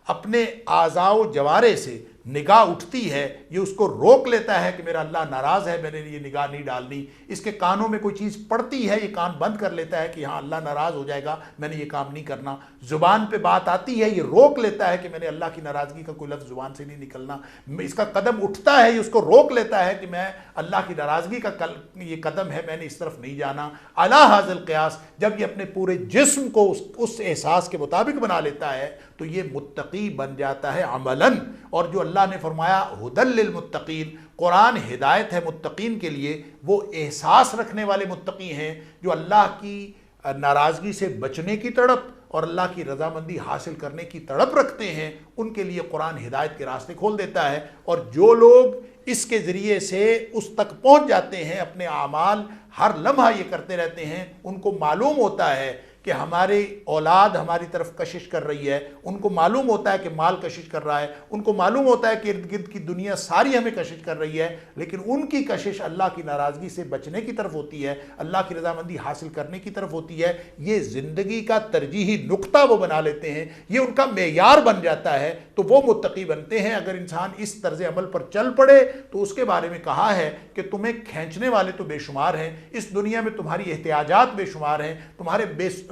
اپنے اعضاء و جوارے سے نگاہ اٹھتی ہے، یہ اس کو روک لیتا ہے کہ میرا اللہ ناراض ہے، میں نے یہ نگاہ نہیں ڈالنی، اس کے کانوں میں کوئی چیز پڑتی ہے، یہ کان بند کر لیتا ہے کہ ہاں اللہ ناراض ہو جائے گا، میں نے یہ کام نہیں کرنا، زبان پہ بات آتی ہے، یہ روک لیتا ہے کہ میں نے اللہ کی ناراضگی کا کوئی لفظ زبان سے نہیں نکلنا، اس کا قدم اٹھتا ہے، یہ اس کو روک لیتا ہے کہ میں اللہ کی ناراضگی کا یہ قدم ہے، میں نے اس طرف نہیں جانا۔ علی ھذا القیاس جب یہ اپنے پورے جسم کو اس احساس کے مطابق بنا لیتا ہے تو یہ متقی بن جاتا ہے عملاً۔ اور جو اللہ نے فرمایا ھدی للمتقین، قرآن ہدایت ہے متقین کے لیے، وہ احساس رکھنے والے متقی ہیں جو اللہ کی ناراضگی سے بچنے کی تڑپ اور اللہ کی رضامندی حاصل کرنے کی تڑپ رکھتے ہیں، ان کے لیے قرآن ہدایت کے راستے کھول دیتا ہے۔ اور جو لوگ اس کے ذریعے سے اس تک پہنچ جاتے ہیں، اپنے اعمال ہر لمحہ یہ کرتے رہتے ہیں، ان کو معلوم ہوتا ہے کہ ہماری اولاد ہماری طرف کشش کر رہی ہے، ان کو معلوم ہوتا ہے کہ مال کشش کر رہا ہے، ان کو معلوم ہوتا ہے کہ ارد گرد کی دنیا ساری ہمیں کشش کر رہی ہے، لیکن ان کی کشش اللہ کی ناراضگی سے بچنے کی طرف ہوتی ہے، اللہ کی رضامندی حاصل کرنے کی طرف ہوتی ہے۔ یہ زندگی کا ترجیحی نقطہ وہ بنا لیتے ہیں، یہ ان کا معیار بن جاتا ہے، تو وہ متقی بنتے ہیں۔ اگر انسان اس طرز عمل پر چل پڑے تو اس کے بارے میں کہا ہے کہ تمہیں کھینچنے والے تو بے شمار ہیں، اس دنیا میں تمہاری احتیاجات بے شمار ہیں،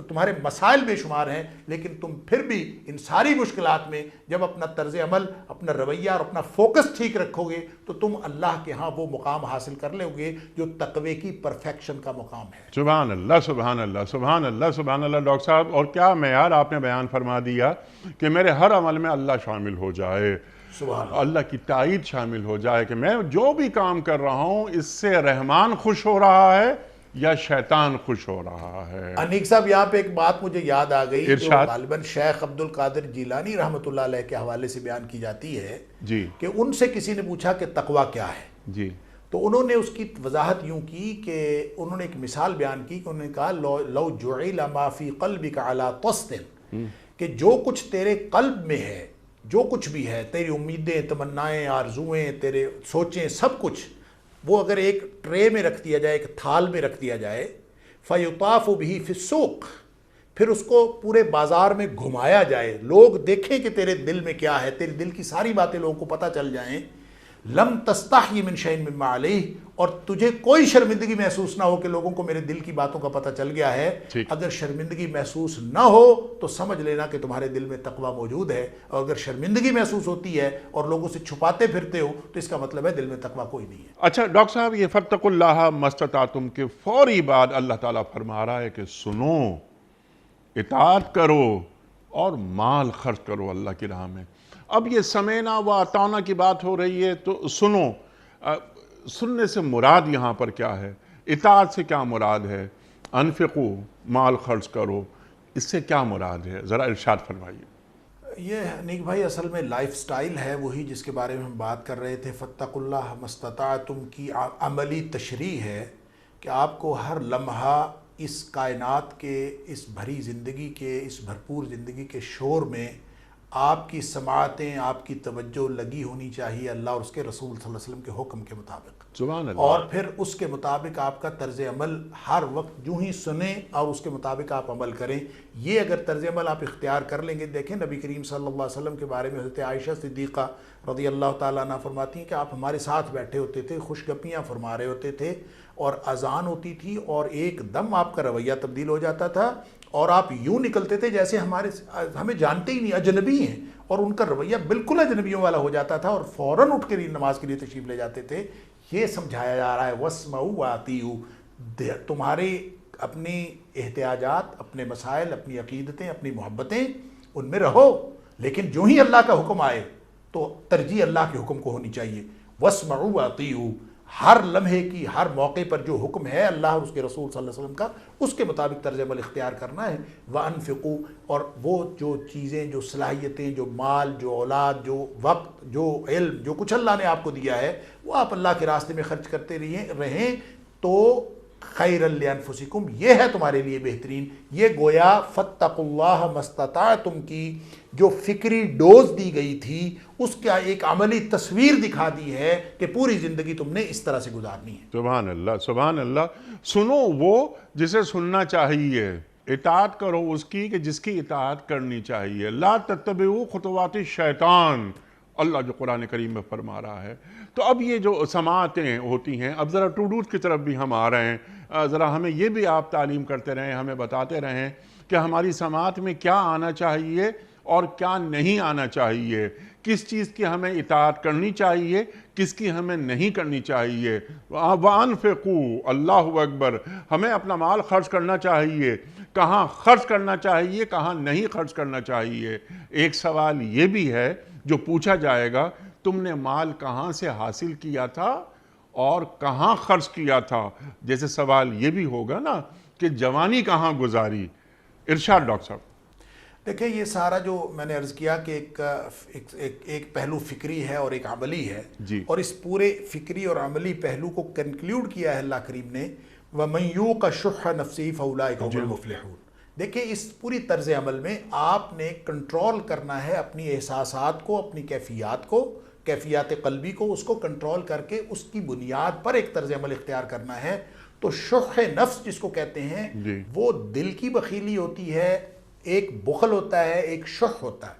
تمہارے مسائل بے شمار ہیں، لیکن تم پھر بھی ان ساری مشکلات میں جب اپنا طرز عمل، اپنا رویہ اور اپنا فوکس ٹھیک رکھو گے تو تم اللہ کے ہاں وہ مقام حاصل کر لو گے جو تقوی کی پرفیکشن کا مقام ہے۔ سبحان اللہ، سبحان اللہ، سبحان اللہ، سبحان اللہ۔ ڈاکٹر صاحب، اور کیا معیار آپ نے بیان فرما دیا کہ میرے ہر عمل میں اللہ شامل ہو جائے، سبحان اللہ کی تائید شامل ہو جائے کہ میں جو بھی کام کر رہا ہوں اس سے رحمان خوش ہو رہا ہے یا شیطان خوش ہو رہا ہے۔ انیک صاحب، یہاں پہ ایک بات مجھے یاد آ گئی جو ارشاد۔ غالباً شیخ عبد القادر جیلانی رحمۃ اللہ علیہ کے حوالے سے بیان کی جاتی ہے جی کہ ان سے کسی نے پوچھا کہ تقویٰ کیا ہے، جی تو انہوں نے اس کی وضاحت یوں کی کہ انہوں نے ایک مثال بیان کی کہ انہوں نے کہا لو جعل ما فی قلبک علی طست، کہ جو کچھ تیرے قلب میں ہے، جو کچھ بھی ہے، تیری امیدیں، تمنائیں، آرزویں، تیرے سوچیں، سب کچھ وہ اگر ایک ٹرے میں رکھ دیا جائے، ایک تھال میں رکھ دیا جائے، فیطاف بہ فی السوق، پھر اس کو پورے بازار میں گھمایا جائے، لوگ دیکھیں کہ تیرے دل میں کیا ہے، تیرے دل کی ساری باتیں لوگوں کو پتہ چل جائیں، لم تستحی من شیء مما علیہ، اور تجھے کوئی شرمندگی محسوس نہ ہو کہ لوگوں کو میرے دل کی باتوں کا پتہ چل گیا ہے، اگر شرمندگی محسوس نہ ہو تو سمجھ لینا کہ تمہارے دل میں تقویٰ موجود ہے، اور اگر شرمندگی محسوس ہوتی ہے اور لوگوں سے چھپاتے پھرتے ہو تو اس کا مطلب ہے دل میں تقویٰ کوئی نہیں ہے۔ اچھا ڈاکٹر صاحب، یہ فاتقوا اللہ ما استطعتم کے فوری بعد اللہ تعالیٰ فرما رہا ہے کہ سنو، اطاعت کرو اور مال خرچ کرو اللہ کی راہ میں۔ اب یہ سمینا و اطاعنا کی بات ہو رہی ہے تو سنو، سننے سے مراد یہاں پر کیا ہے؟ اطاعت سے کیا مراد ہے؟ انفقو، مال خرچ کرو، اس سے کیا مراد ہے؟ ذرا ارشاد فرمائیے۔ یہ نیک بھائی اصل میں لائف سٹائل ہے، وہی جس کے بارے میں ہم بات کر رہے تھے، فاتقوا اللہ ما استطعتم کی عملی تشریح ہے کہ آپ کو ہر لمحہ اس کائنات کے، اس بھری زندگی کے، اس بھرپور زندگی کے شور میں آپ کی سماعتیں، آپ کی توجہ لگی ہونی چاہیے اللہ اور اس کے رسول صلی اللہ علیہ وسلم کے حکم کے مطابق، سبحان اللہ۔ اور پھر اس کے مطابق آپ کا طرز عمل ہر وقت جو ہی سنیں اور اس کے مطابق آپ عمل کریں۔ یہ اگر طرز عمل آپ اختیار کر لیں گے، دیکھیں نبی کریم صلی اللہ علیہ وسلم کے بارے میں حضرت عائشہ صدیقہ رضی اللہ تعالیٰ عنہ فرماتی ہیں کہ آپ ہمارے ساتھ بیٹھے ہوتے تھے، خوش گپیاں فرما رہے ہوتے تھے، اور اذان ہوتی تھی اور ایک دم آپ کا رویہ تبدیل ہو جاتا تھا اور آپ یوں نکلتے تھے جیسے ہمیں جانتے ہی نہیں، اجنبی ہیں، اور ان کا رویہ بالکل اجنبیوں والا ہو جاتا تھا اور فوراً اٹھ کے نماز کے لیے تشریف لے جاتے تھے۔ یہ سمجھایا جا رہا ہے واسمعوا واطیعوا، تمہارے اپنی احتیاجات، اپنے مسائل، اپنی عقیدتیں، اپنی محبتیں، ان میں رہو، لیکن جو ہی اللہ کا حکم آئے تو ترجیح اللہ کے حکم کو ہونی چاہیے۔ واسمعوا واطیعوا، ہر لمحے کی، ہر موقع پر جو حکم ہے اللہ اور اس کے رسول صلی اللہ علیہ وسلم کا، اس کے مطابق طرز عمل اختیار کرنا ہے۔ وَأَنفِقُوا، اور وہ جو چیزیں، جو صلاحیتیں، جو مال، جو اولاد، جو وقت، جو علم، جو کچھ اللہ نے آپ کو دیا ہے، وہ آپ اللہ کے راستے میں خرچ کرتے رہیں تو خیر لانفسکم، یہ ہے تمہارے لیے بہترین. یہ گویا فاتقوا اللہ ما استطعتم کی جو فکری ڈوز دی گئی تھی اس کا ایک عملی تصویر دکھا دی ہے کہ پوری زندگی تم نے اس طرح سے گزارنی ہے. سبحان اللہ، سبحان اللہ. سنو وہ جسے سننا چاہیے، اطاعت کرو اس کی کہ جس کی اطاعت کرنی چاہیے. لا تتبعوا خطوات الشیطان، اللہ جو قرآن کریم میں فرما رہا ہے. تو اب یہ جو سماعتیں ہوتی ہیں، اب ذرا ٹو ڈوز کی طرف بھی ہم آ رہے ہیں. ذرا ہمیں یہ بھی آپ تعلیم کرتے رہیں، ہمیں بتاتے رہیں کہ ہماری سماعت میں کیا آنا چاہیے اور کیا نہیں آنا چاہیے، کس چیز کی ہمیں اطاعت کرنی چاہیے، کس کی ہمیں نہیں کرنی چاہیے. وَأَنفِقُوا، اللہ اکبر. ہمیں اپنا مال خرچ کرنا چاہیے، کہاں خرچ کرنا چاہیے، کہاں نہیں خرچ کرنا چاہیے. ایک سوال یہ بھی ہے جو پوچھا جائے گا، تم نے مال کہاں سے حاصل کیا تھا اور کہاں خرچ کیا تھا. جیسے سوال یہ بھی ہوگا نا کہ جوانی کہاں گزاری. ارشاد ڈاکٹر صاحب. دیکھیں یہ سارا جو میں نے عرض کیا کہ ایک پہلو فکری ہے اور ایک عملی ہے جی. اور اس پورے فکری اور عملی پہلو کو کنکلیوڈ کیا ہے اللہ کریم نے وَمَن يُوقَ شُحَّ نَفْسِهِ فَأُولَٰئِكَ هُمُ الْمُفْلِحُونَ. دیکھیں اس پوری طرز عمل میں آپ نے کنٹرول کرنا ہے اپنی احساسات کو، اپنی کیفیات کو، کیفیات قلبی کو، اس کو کنٹرول کر کے اس کی بنیاد پر ایک طرز عمل اختیار کرنا ہے. تو شح نفس جس کو کہتے ہیں وہ دل کی بخیلی ہوتی ہے، ایک بخل ہوتا ہے، ایک شح ہوتا ہے.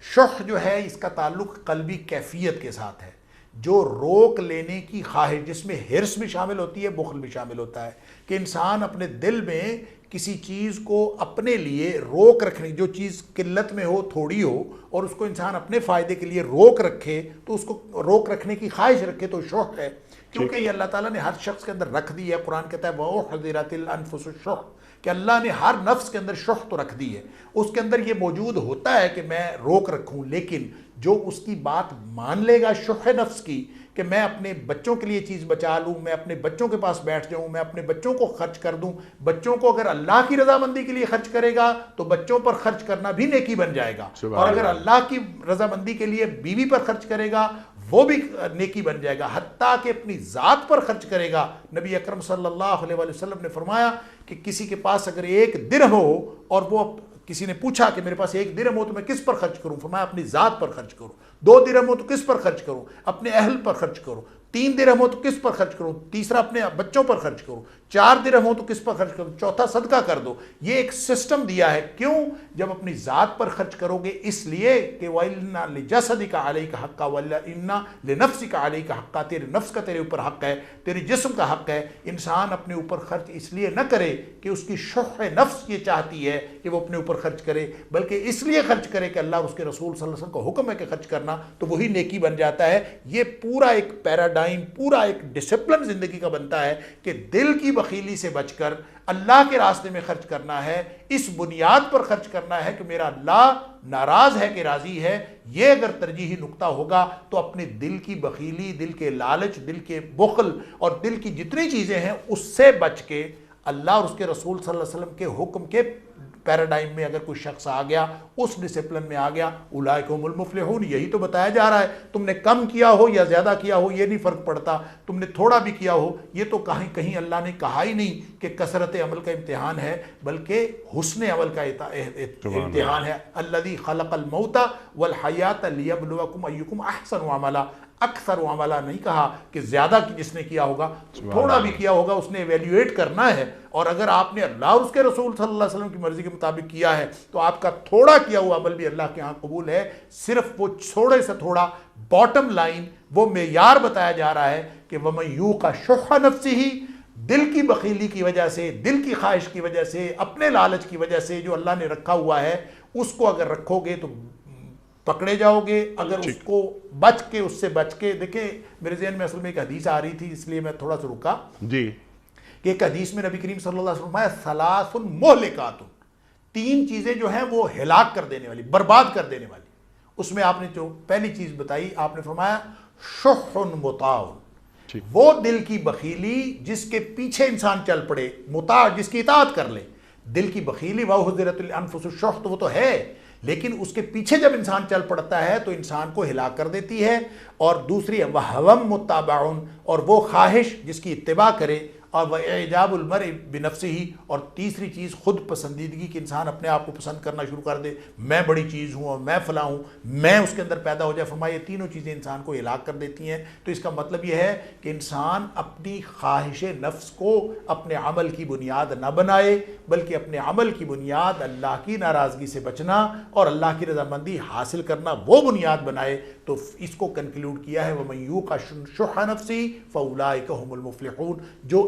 شح جو ہے اس کا تعلق قلبی کیفیت کے ساتھ ہے، جو روک لینے کی خواہش، جس میں حرص بھی شامل ہوتی ہے، بخل بھی شامل ہوتا ہے کہ انسان اپنے دل میں کسی چیز کو اپنے لیے روک رکھنے، جو چیز قلت میں ہو، تھوڑی ہو، اور اس کو انسان اپنے فائدے کے لیے روک رکھے، تو اس کو روک رکھنے کی خواہش رکھے تو شح ہے. کیونکہ یہ اللہ تعالیٰ نے ہر شخص کے اندر رکھ دی ہے. قرآن کہتا ہے وَأُحْضِرَتِ الْأَنفُسُ الشُّحَّ، کہ اللہ نے ہر نفس کے اندر شح تو رکھ دی ہے. اس کے اندر یہ موجود ہوتا ہے کہ میں روک رکھوں، لیکن جو اس کی بات مان لے گا شح نفس کی کہ میں اپنے بچوں کے لیے چیز بچا لوں، میں اپنے بچوں کے پاس بیٹھ جاؤں، میں اپنے بچوں کو خرچ کر دوں. بچوں کو اگر اللہ کی رضامندی کے لیے خرچ کرے گا تو بچوں پر خرچ کرنا بھی نیکی بن جائے گا، اور اگر اللہ کی رضامندی کے لیے بیوی پر خرچ کرے گا وہ بھی نیکی بن جائے گا. حتیٰ کہ اپنی ذات پر خرچ کرے گا. نبی اکرم صلی اللہ علیہ وسلم نے فرمایا کہ کسی کے پاس اگر 1 درہم ہو اور وہ کسی نے پوچھا کہ میرے پاس 1 درہم ہو تو میں کس پر خرچ کروں، فرمایا اپنی ذات پر خرچ کروں. 2 درہم ہو تو کس پر خرچ کروں، اپنے اہل پر خرچ کروں. 3 درہم ہو تو کس پر خرچ کروں، تیسرا اپنے بچوں پر خرچ کروں. 4 درہم ہو تو کس پر خرچ کروں، چوتھا صدقہ کر دو. یہ ایک سسٹم دیا ہے. کیوں؟ جب اپنی ذات پر خرچ کرو گے اس لیے کہ وَإِنَّ لِجَسَدِكَ عَلَيْكَ حَقًّا وَإِنَّ لِنَفْسِكَ عَلَيْكَ حَقًّا، تیرے نفس کا تیرے اوپر حق ہے، تیرے جسم کا حق ہے. انسان اپنے اوپر خرچ اس لیے نہ کرے کہ اس کی شح نفس یہ چاہتی ہے کہ وہ اپنے اوپر خرچ کرے، بلکہ اس لیے خرچ کرے کہ اللہ اور اس کے رسول صلی اللہ علیہ وسلم کا حکم ہے کہ خرچ کرنا، تو وہی نیکی بن جاتا ہے. یہ پورا ایک پیراڈائم، پورا ایک ڈسپلن زندگی کا بنتا ہے کہ دل کی بخیلی سے بچ کر اللہ کے راستے میں خرچ کرنا ہے. اس بنیاد پر خرچ کرنا ہے کہ میرا اللہ ناراض ہے کہ راضی ہے. یہ اگر ترجیحی نقطہ ہوگا تو اپنے دل کی بخیلی، دل کے لالچ، دل کے بخل اور دل کی جتنی چیزیں ہیں اس سے بچ کے اللہ اور اس کے رسول صلی اللہ علیہ وسلم کے حکم کے پیراڈائم میں اگر کوئی شخص آ گیا، اس ڈسپلن میں آ گیا، اولئک هم المفلحون. یہی تو بتایا جا رہا ہے. تم نے کم کیا ہو یا زیادہ کیا ہو یہ نہیں فرق پڑتا، تم نے تھوڑا بھی کیا ہو یہ تو کہیں اللہ نے کہا ہی نہیں کہ کثرت عمل کا امتحان ہے، بلکہ حسن عمل کا امتحان ہے. الذی خلق الموت والحیات لیبلوکم ایکم احسن عملا. اکثر عملہ نہیں کہا کہ زیادہ جس نے کیا ہوگا، تھوڑا بھی کیا ہوگا اس نے ایویلیویٹ کرنا ہے. اور اگر آپ نے اللہ اور اس کے رسول صلی اللہ علیہ وسلم کی مرضی کے مطابق کیا ہے تو آپ کا تھوڑا کیا ہوا عمل بھی اللہ کے ہاں قبول ہے. صرف وہ تھوڑے سے تھوڑا باٹم لائن، وہ معیار بتایا جا رہا ہے کہ وَمَن يُوقَ شُحَّ نَفْسِهِ، دل کی بخیلی کی وجہ سے، دل کی خواہش کی وجہ سے، اپنے لالچ کی وجہ سے جو اللہ نے رکھا ہوا ہے اس کو اگر رکھو گے تو پکڑے جاؤ گے. اگر اس کو بچ کے، اس سے بچ کے، دیکھیں میرے ذہن میں اصل میں ایک حدیث آ رہی تھی اس لیے میں تھوڑا سا رکا جی، کہ ایک حدیث میں نبی کریم صلی اللہ علیہ وسلم فرمایا ثلاث مہلکات، 3 چیزیں جو ہیں وہ ہلاک کر دینے والی، برباد کر دینے والی. اس میں آپ نے جو پہلی چیز بتائی آپ نے فرمایا شح مطاع، وہ دل کی بخیلی جس کے پیچھے انسان چل پڑے، مطاع جس کی اطاعت کر لے. دل کی بخیلی وَأُحْضِرَتِ الْأَنفُسُ الشُّحَّ تو وہ ہے، لیکن اس کے پیچھے جب انسان چل پڑتا ہے تو انسان کو ہلاک کر دیتی ہے. اور دوسری وَهَوًا مُتَّبَعٌ، اور وہ خواہش جس کی اتباع کرے. اور وَإِعْجَابُ الْمَرْءِ بِنَفْسِهِ، اور تیسری چیز خود پسندیدگی، کہ انسان اپنے آپ کو پسند کرنا شروع کر دے، میں بڑی چیز ہوں اور میں فلاں ہوں، میں اس کے اندر پیدا ہو جائے۔ فرمایا یہ تینوں چیزیں انسان کو ہلاک کر دیتی ہیں۔ تو اس کا مطلب یہ ہے کہ انسان اپنی خواہش نفس کو اپنے عمل کی بنیاد نہ بنائے، بلکہ اپنے عمل کی بنیاد اللہ کی ناراضگی سے بچنا اور اللہ کی رضامندی حاصل کرنا وہ بنیاد بنائے۔ تو اس کو کنکلوڈ کیا ہے وَمَن یوق شح نفسی فَأُولَٰئِکَ هُمُ الْمُفْلِحُونَ، جو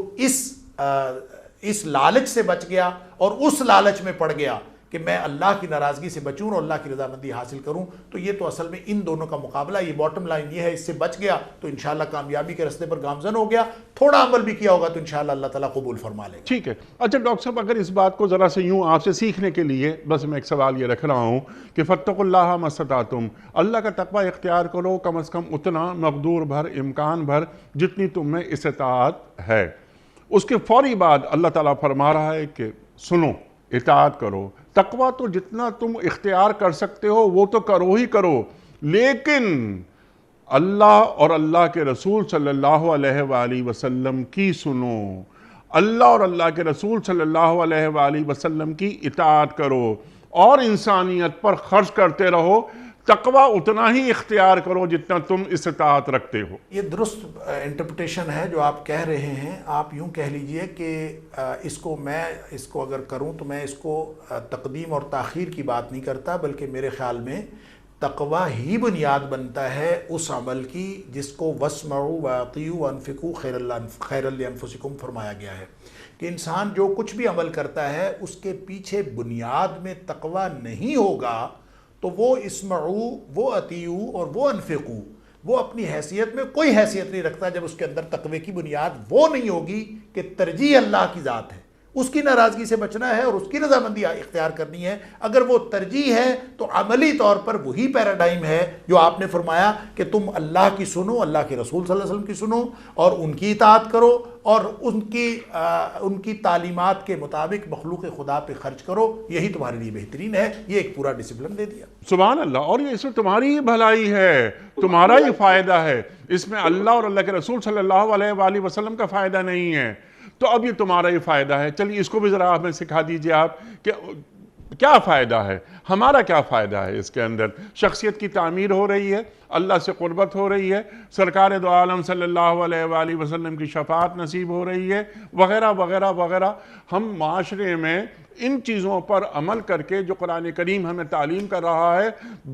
اس لالچ سے بچ گیا اور اس لالچ میں پڑ گیا کہ میں اللہ کی ناراضگی سے بچوں اور اللہ کی رضامندی حاصل کروں، تو یہ تو اصل میں ان دونوں کا مقابلہ، یہ باٹم لائن یہ ہے، اس سے بچ گیا تو انشاءاللہ کامیابی کے راستے پر گامزن ہو گیا، تھوڑا عمل بھی کیا ہوگا تو انشاءاللہ اللہ تعالیٰ قبول فرما لے گا۔ ٹھیک ہے۔ اچھا ڈاکٹر صاحب، اگر اس بات کو ذرا سے یوں آپ سے سیکھنے کے لیے بس میں ایک سوال یہ رکھ رہا ہوں کہ فَاتَّقُوا اللَّهَ مَا اسْتَطَعْتُمْ، اللہ کا تقوی اختیار کرو کم از کم اتنا مقدور بھر، امکان بھر جتنی تم میں استطاعت ہے۔ اس کے فوری بعد اللہ تعالیٰ فرما رہا ہے کہ سنو، اطاعت کرو۔ تقوی تو جتنا تم اختیار کر سکتے ہو وہ تو کرو ہی کرو، لیکن اللہ اور اللہ کے رسول صلی اللہ علیہ وآلہ وسلم کی سنو، اللہ اور اللہ کے رسول صلی اللہ علیہ وآلہ وسلم کی اطاعت کرو اور انسانیت پر خرچ کرتے رہو۔ تقوی اتنا ہی اختیار کرو جتنا تم استطاعت رکھتے ہو۔ یہ درست انٹرپریٹیشن ہے جو آپ کہہ رہے ہیں۔ آپ یوں کہہ لیجئے کہ اس کو اگر کروں تو میں اس کو تقدیم اور تاخیر کی بات نہیں کرتا، بلکہ میرے خیال میں تقوی ہی بنیاد بنتا ہے اس عمل کی جس کو وَاسْمَعُوا وَأَطِیعُوا وَأَنفِقُوا خَیْرًا لِأَنفُسِکُم فرمایا گیا ہے، کہ انسان جو کچھ بھی عمل کرتا ہے اس کے پیچھے بنیاد میں تقوی نہیں ہوگا تو وہ اسمعوا، وہ اطیعوا اور وہ انفقوا، وہ اپنی حیثیت میں کوئی حیثیت نہیں رکھتا جب اس کے اندر تقوی کی بنیاد وہ نہیں ہوگی کہ ترجیح اللہ کی ذات ہے، اس کی ناراضگی سے بچنا ہے اور اس کی رضامندی اختیار کرنی ہے۔ اگر وہ ترجیح ہے تو عملی طور پر وہی پیراڈائم ہے جو آپ نے فرمایا کہ تم اللہ کی سنو، اللہ کے رسول صلی اللہ علیہ وسلم کی سنو اور ان کی اطاعت کرو اور ان کی تعلیمات کے مطابق مخلوق خدا پہ خرچ کرو، یہی تمہارے لیے بہترین ہے۔ یہ ایک پورا ڈسپلن دے دیا۔ سبحان اللہ۔ اور یہ اس میں تمہاری ہی بھلائی ہے، تمہارا ہی فائدہ ہے، اس میں اللہ اور اللہ کے رسول صلی اللہ علیہ وآلہ وسلم کا فائدہ نہیں ہے، تو اب یہ تمہارا ہی فائدہ ہے۔ چلیے اس کو بھی ذرا ہمیں سکھا دیجئے آپ کہ کیا فائدہ ہے، ہمارا کیا فائدہ ہے اس کے اندر۔ شخصیت کی تعمیر ہو رہی ہے، اللہ سے قربت ہو رہی ہے، سرکار دو عالم صلی اللہ علیہ وآلہ وسلم کی شفاعت نصیب ہو رہی ہے، وغیرہ وغیرہ وغیرہ۔ ہم معاشرے میں ان چیزوں پر عمل کر کے جو قرآن کریم ہمیں تعلیم کر رہا ہے،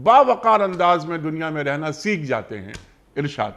باوقار انداز میں دنیا میں رہنا سیکھ جاتے ہیں۔ ارشاد۔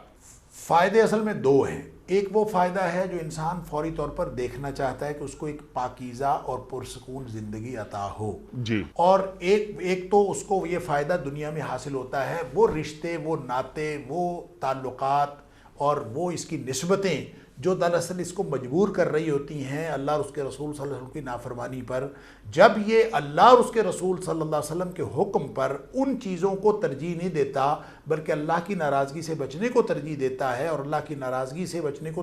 فائدے اصل میں دو ہیں۔ ایک وہ فائدہ ہے جو انسان فوری طور پر دیکھنا چاہتا ہے کہ اس کو ایک پاکیزہ اور پرسکون زندگی عطا ہو جی، اور ایک تو اس کو یہ فائدہ دنیا میں حاصل ہوتا ہے، وہ رشتے، وہ ناطے، وہ تعلقات اور وہ اس کی نسبتیں جو دراصل اس کو مجبور کر رہی ہوتی ہیں اللہ اور اس کے رسول صلی اللہ علیہ وسلم کی نافرمانی پر۔ جب یہ اللہ اور اس کے رسول صلی اللہ علیہ وسلم کے حکم پر ان چیزوں کو ترجیح نہیں دیتا بلکہ اللہ کی ناراضگی سے بچنے کو ترجیح دیتا ہے اور اللہ کی ناراضگی سے بچنے کو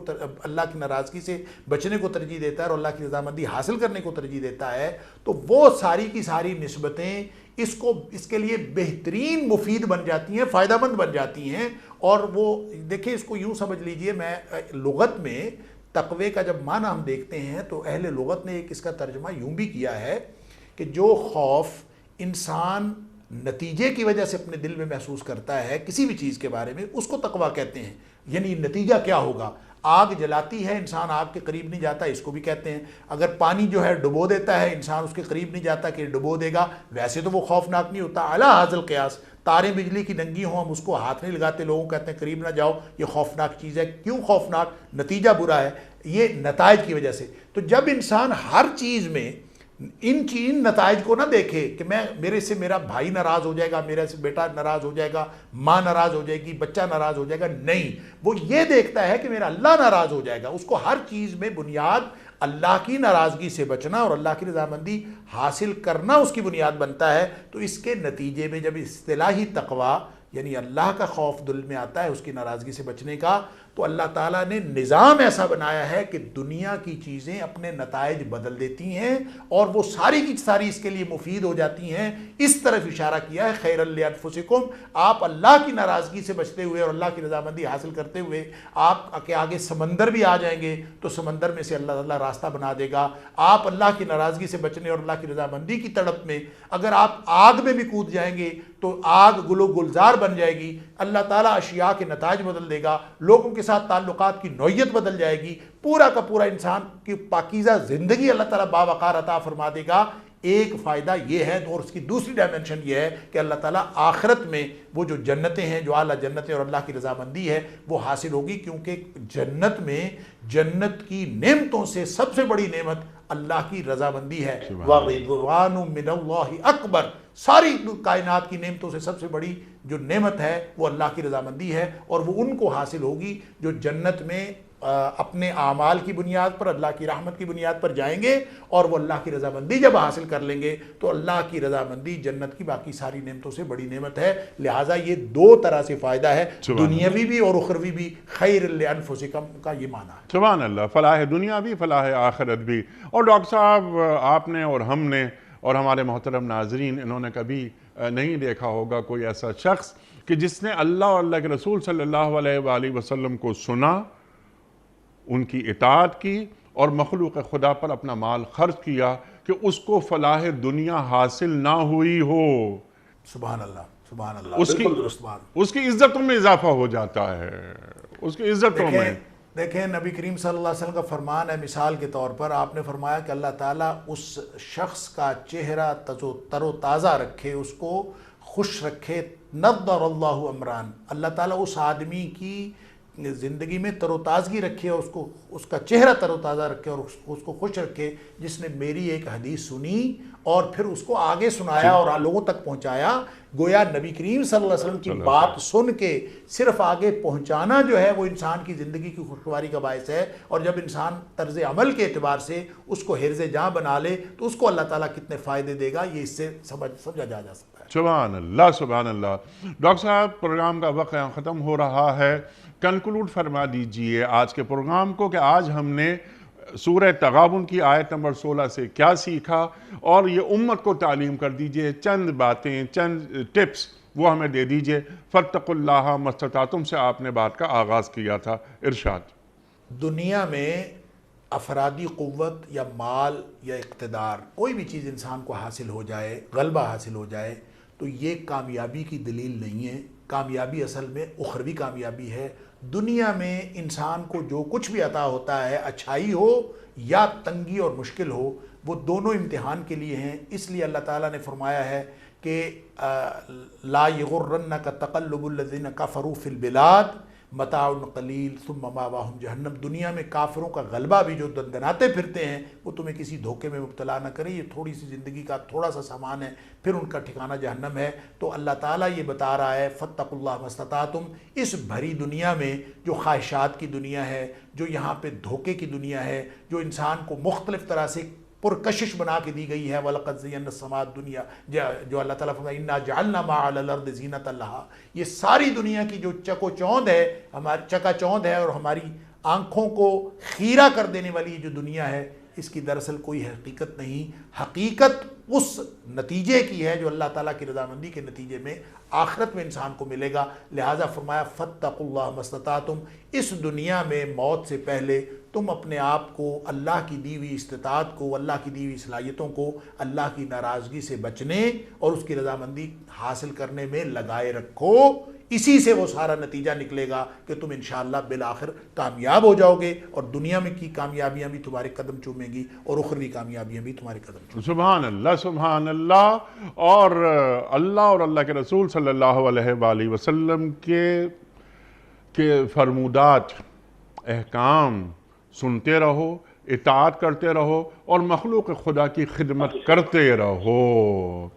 ترجیح دیتا ہے اور اللہ کی رضامندی حاصل کرنے کو ترجیح دیتا ہے، تو وہ ساری کی ساری نسبتیں اس کے لیے بہترین مفید بن جاتی ہیں، فائدہ مند بن جاتی ہیں۔ اور وہ دیکھیں، اس کو یوں سمجھ لیجئے، میں لغت میں تقوی کا جب معنی ہم دیکھتے ہیں تو اہل لغت نے ایک اس کا ترجمہ یوں بھی کیا ہے کہ جو خوف انسان نتیجے کی وجہ سے اپنے دل میں محسوس کرتا ہے کسی بھی چیز کے بارے میں، اس کو تقوی کہتے ہیں۔ یعنی نتیجہ کیا ہوگا، آگ جلاتی ہے، انسان آگ کے قریب نہیں جاتا، اس کو بھی کہتے ہیں۔ اگر پانی جو ہے ڈبو دیتا ہے، انسان اس کے قریب نہیں جاتا کہ ڈبو دے گا، ویسے تو وہ خوفناک نہیں ہوتا۔ اعلیٰ حاصل قیاس، تاریں بجلی کی ننگی ہوں، ہم اس کو ہاتھ نہیں لگاتے، لوگوں کہتے ہیں قریب نہ جاؤ، یہ خوفناک چیز ہے۔ کیوں خوفناک؟ نتیجہ برا ہے، یہ نتائج کی وجہ سے۔ تو جب انسان ہر چیز میں ان نتائج کو نہ دیکھے کہ میرے سے میرا بھائی ناراض ہو جائے گا، میرے سے بیٹا ناراض ہو جائے گا، ماں ناراض ہو جائے گی، بچہ ناراض ہو جائے گا، نہیں، وہ یہ دیکھتا ہے کہ میرا اللہ ناراض ہو جائے گا۔ اس کو ہر چیز میں بنیاد اللہ کی ناراضگی سے بچنا اور اللہ کی رضامندی حاصل کرنا اس کی بنیاد بنتا ہے۔ تو اس کے نتیجے میں جب اصطلاحی تقوی یعنی اللہ کا خوف دل میں آتا ہے اس کی ناراضگی سے بچنے کا، تو اللہ تعالیٰ نے نظام ایسا بنایا ہے کہ دنیا کی چیزیں اپنے نتائج بدل دیتی ہیں اور وہ ساری کی ساری اس کے لیے مفید ہو جاتی ہیں. اس طرف اشارہ کیا ہے خیر لانفسکم، آپ اللہ کی ناراضگی سے بچتے ہوئے اور اللہ کی رضامندی حاصل کرتے ہوئے آپ کے آگے سمندر بھی آ جائیں گے تو سمندر میں سے اللہ تعالیٰ راستہ بنا دے گا. آپ اللہ کی ناراضگی سے بچنے اور اللہ کی رضامندی کی تڑپ میں اگر آپ آگ میں بھی کود جائیں گے تو آگ گل و گلزار بن جائے گی. اللہ تعالیٰ اشیاء کے نتائج بدل دے گا، لوگوں کے ساتھ تعلقات کی نوعیت بدل جائے گی، پورا کا پورا انسان کی پاکیزہ زندگی اللہ تعالیٰ باوقار عطا فرما دے گا. ایک فائدہ یہ ہے اور اس کی دوسری ڈائمنشن یہ ہے کہ اللہ تعالیٰ آخرت میں وہ جو جنتیں ہیں، جو اعلیٰ جنتیں اور اللہ کی رضامندی ہے وہ حاصل ہوگی، کیونکہ جنت میں جنت کی نعمتوں سے سب سے بڑی نعمت اللہ کی رضامندی ہے. وَرِضْوَانٌ مِّنَ اللَّهِ اکبر، ساری کائنات کی نعمتوں سے سب سے بڑی جو نعمت ہے وہ اللہ کی رضامندی ہے، اور وہ ان کو حاصل ہوگی جو جنت میں اپنے اعمال کی بنیاد پر اللہ کی رحمت کی بنیاد پر جائیں گے، اور وہ اللہ کی رضامندی جب حاصل کر لیں گے تو اللہ کی رضامندی جنت کی باقی ساری نعمتوں سے بڑی نعمت ہے. لہٰذا یہ دو طرح سے فائدہ ہے، دنیاوی بھی اور اخروی بھی. خیر لانفسکم کا یہ معنی ہے. سبحان اللہ، فلاح دنیا بھی فلاح آخرت بھی. اور ڈاکٹر صاحب آپ نے اور ہم نے اور ہمارے محترم ناظرین انہوں نے کبھی نہیں دیکھا ہوگا کوئی ایسا شخص کہ جس نے اللہ اور اللہ کے رسول صلی اللہ علیہ وآلہ وسلم کو سنا، ان کی اطاعت کی اور مخلوق خدا پر اپنا مال خرچ کیا کہ اس کو فلاح دنیا حاصل نہ ہوئی ہو. سبحان اللہ، سبحان اللہ، بالکل درست بات. اس کی عزتوں میں اضافہ ہو جاتا ہے، اس کی عزتوں میں. دیکھیں نبی کریم صلی اللہ علیہ وسلم کا فرمان ہے، مثال کے طور پر آپ نے فرمایا کہ اللہ تعالیٰ اس شخص کا چہرہ تر و تازہ رکھے، اس کو خوش رکھے. نضر اللہ عمران، اللہ تعالیٰ اس آدمی کی زندگی میں تر و تازگی رکھے، اس کا چہرہ تر و تازہ رکھے اور اس کو خوش رکھے جس نے میری ایک حدیث سنی اور پھر اس کو آگے سنایا اور لوگوں تک پہنچایا. گویا نبی کریم صلی اللہ علیہ وسلم کی بات سن کے صرف آگے پہنچانا جو ہے وہ انسان کی زندگی کی خوشگواری کا باعث ہے. اور جب انسان طرز عمل کے اعتبار سے اس کو حرز جاں بنا لے تو اس کو اللہ تعالیٰ کتنے فائدے دے گا، یہ اس سے سمجھا جا سکتا ہے. سبحان اللہ، سبحان اللہ. ڈاکٹر صاحب پروگرام کا وقت ختم ہو رہا ہے، کنکلوڈ فرما دیجئے آج کے پروگرام کو کہ آج ہم نے سورہ تغابن کی آیت نمبر 16 سے کیا سیکھا، اور یہ امت کو تعلیم کر دیجئے. چند باتیں، چند ٹپس وہ ہمیں دے دیجئے. فاتقوا اللہ ما استطعتم سے آپ نے بات کا آغاز کیا تھا. ارشاد. دنیا میں افرادی قوت یا مال یا اقتدار، کوئی بھی چیز انسان کو حاصل ہو جائے، غلبہ حاصل ہو جائے، تو یہ کامیابی کی دلیل نہیں ہے. کامیابی اصل میں اخروی کامیابی ہے. دنیا میں انسان کو جو کچھ بھی عطا ہوتا ہے، اچھائی ہو یا تنگی اور مشکل ہو، وہ دونوں امتحان کے لیے ہیں. اس لیے اللہ تعالیٰ نے فرمایا ہے کہ لا یغرنک تقلب الذین کفروا فی البلاد متاع قلیل ثم مأواہم جہنم. دنیا میں کافروں کا غلبہ بھی جو دندناتے پھرتے ہیں وہ تمہیں کسی دھوکے میں مبتلا نہ کرے. یہ تھوڑی سی زندگی کا تھوڑا سا سامان ہے، پھر ان کا ٹھکانہ جہنم ہے. تو اللہ تعالیٰ یہ بتا رہا ہے فاتقوا اللہ ما استطعتم. اس بھری دنیا میں جو خواہشات کی دنیا ہے، جو یہاں پہ دھوکے کی دنیا ہے، جو انسان کو مختلف طرح سے پرکشش بنا کے دی گئی ہے، وَلَقَدْ زَيَّنَّا السَّمَاءَ الدُّنْيَا، جو اللہ تعالیٰ فرمایا اِنَّا جَعَلْنَا مَا عَلَى الْأَرْضِ زِينَةً لَهَا. یہ ساری دنیا کی جو چک و چوند ہے، ہماری چکا چوند ہے اور ہماری آنکھوں کو خیرہ کر دینے والی جو دنیا ہے، اس کی دراصل کوئی حقیقت نہیں. حقیقت اس نتیجے کی ہے جو اللہ تعالیٰ کی رضامندی کے نتیجے میں آخرت میں انسان کو ملے گا. لہٰذا فرمایا فاتقوا اللہ ما استطعتم. اس دنیا میں موت سے پہلے تم اپنے آپ کو اللہ کی دی ہوئی استطاعت کو، اللہ کی دی ہوئی صلاحیتوں کو اللہ کی ناراضگی سے بچنے اور اس کی رضامندی حاصل کرنے میں لگائے رکھو. اسی سے وہ سارا نتیجہ نکلے گا کہ تم انشاءاللہ بالآخر کامیاب ہو جاؤ گے، اور دنیا میں کی کامیابیاں بھی تمہارے قدم چومیں گی اور اخروی کامیابیاں بھی تمہارے قدم چومیں گی. سبحان اللہ، سبحان اللہ. اور اللہ کے رسول صلی اللہ علیہ وآلہ وسلم کے فرمودات، احکام سنتے رہو، اطاعت کرتے رہو اور مخلوق خدا کی خدمت کرتے رہو.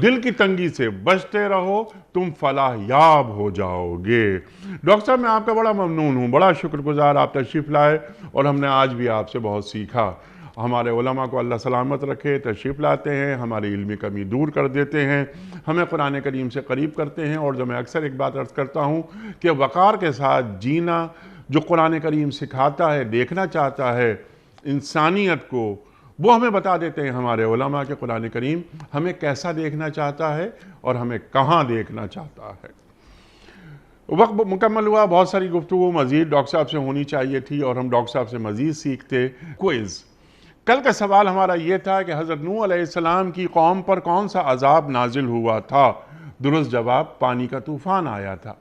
دل کی تنگی سے بچتے رہو، تم فلاح یاب ہو جاؤ گے. ڈاکٹر صاحب میں آپ کا بڑا ممنون ہوں، بڑا شکر گزار، آپ تشریف لائے اور ہم نے آج بھی آپ سے بہت سیکھا. ہمارے علماء کو اللہ سلامت رکھے، تشریف لاتے ہیں، ہماری علمی کمی دور کر دیتے ہیں، ہمیں قرآن کریم سے قریب کرتے ہیں. اور جو میں اکثر ایک بات عرض کرتا ہوں کہ وقار کے ساتھ جینا جو قرآن کریم سکھاتا ہے، دیکھنا چاہتا ہے انسانیت کو، وہ ہمیں بتا دیتے ہیں ہمارے علماء کہ قرآن کریم ہمیں کیسا دیکھنا چاہتا ہے اور ہمیں کہاں دیکھنا چاہتا ہے۔ وقت مکمل ہوا، بہت ساری گفتگو مزید ڈاکٹر صاحب سے ہونی چاہیے تھی اور ہم ڈاکٹر صاحب سے مزید سیکھتے۔ کوئز، کل کا سوال ہمارا یہ تھا کہ حضرت نوح علیہ السلام کی قوم پر کون سا عذاب نازل ہوا تھا؟ درست جواب، پانی کا طوفان آیا تھا۔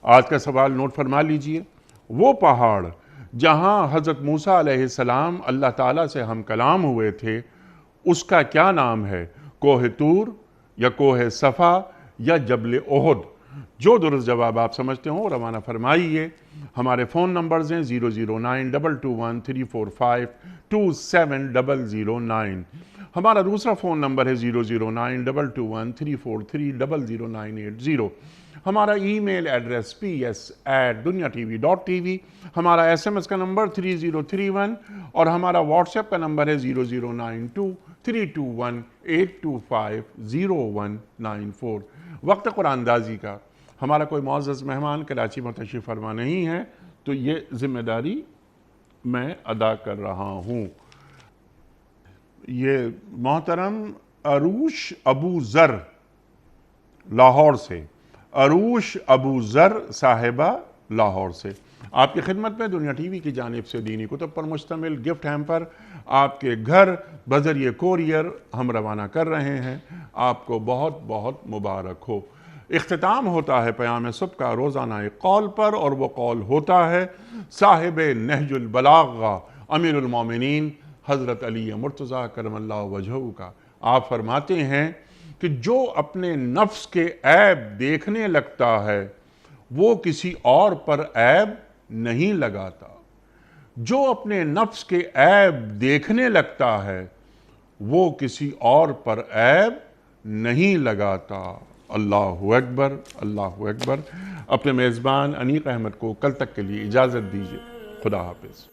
آج کا سوال نوٹ فرما لیجئے، وہ پہاڑ جہاں حضرت موسیٰ علیہ السلام اللہ تعالیٰ سے ہم کلام ہوئے تھے، اس کا کیا نام ہے؟ کوہ طور یا کوہ صفا یا جبل احد؟ جو درست جواب آپ سمجھتے ہوں روانہ فرمائیے۔ ہمارے فون نمبرز ہیں 009221345270009۔ ہمارا دوسرا فون نمبر ہے 009221343000980۔ ہمارا ای میل ایڈریس ps@dunyatv.tv۔ ہمارا SMS کا نمبر 3031 اور ہمارا واٹس ایپ کا نمبر ہے 00923218250194۔ وقت قرآن اندازی کا ہمارا کوئی معزز مہمان کراچی میں تشریف فرما نہیں ہے تو یہ ذمہ داری میں ادا کر رہا ہوں۔ یہ محترم عروش ابو ذر لاہور سے، عروش ابو ذر صاحبہ لاہور سے آپ کی خدمت میں دنیا ٹی وی کی جانب سے دینی کتب پر مشتمل گفٹ ہیمپر آپ کے گھر بذریعہ کوریئر ہم روانہ کر رہے ہیں۔ آپ کو بہت بہت مبارک ہو۔ اختتام ہوتا ہے پیام صبح کا روزانہ ایک قول پر، اور وہ قول ہوتا ہے صاحب نہج البلاغہ امیر المومنین حضرت علی مرتضیٰ کرم اللہ وجہہ کا۔ آپ فرماتے ہیں کہ جو اپنے نفس کے عیب دیکھنے لگتا ہے وہ کسی اور پر عیب نہیں لگاتا۔ جو اپنے نفس کے عیب دیکھنے لگتا ہے وہ کسی اور پر عیب نہیں لگاتا۔ اللہ اکبر، اللہ اکبر۔ اپنے میزبان انیق احمد کو کل تک کے لیے اجازت دیجیے۔ خدا حافظ۔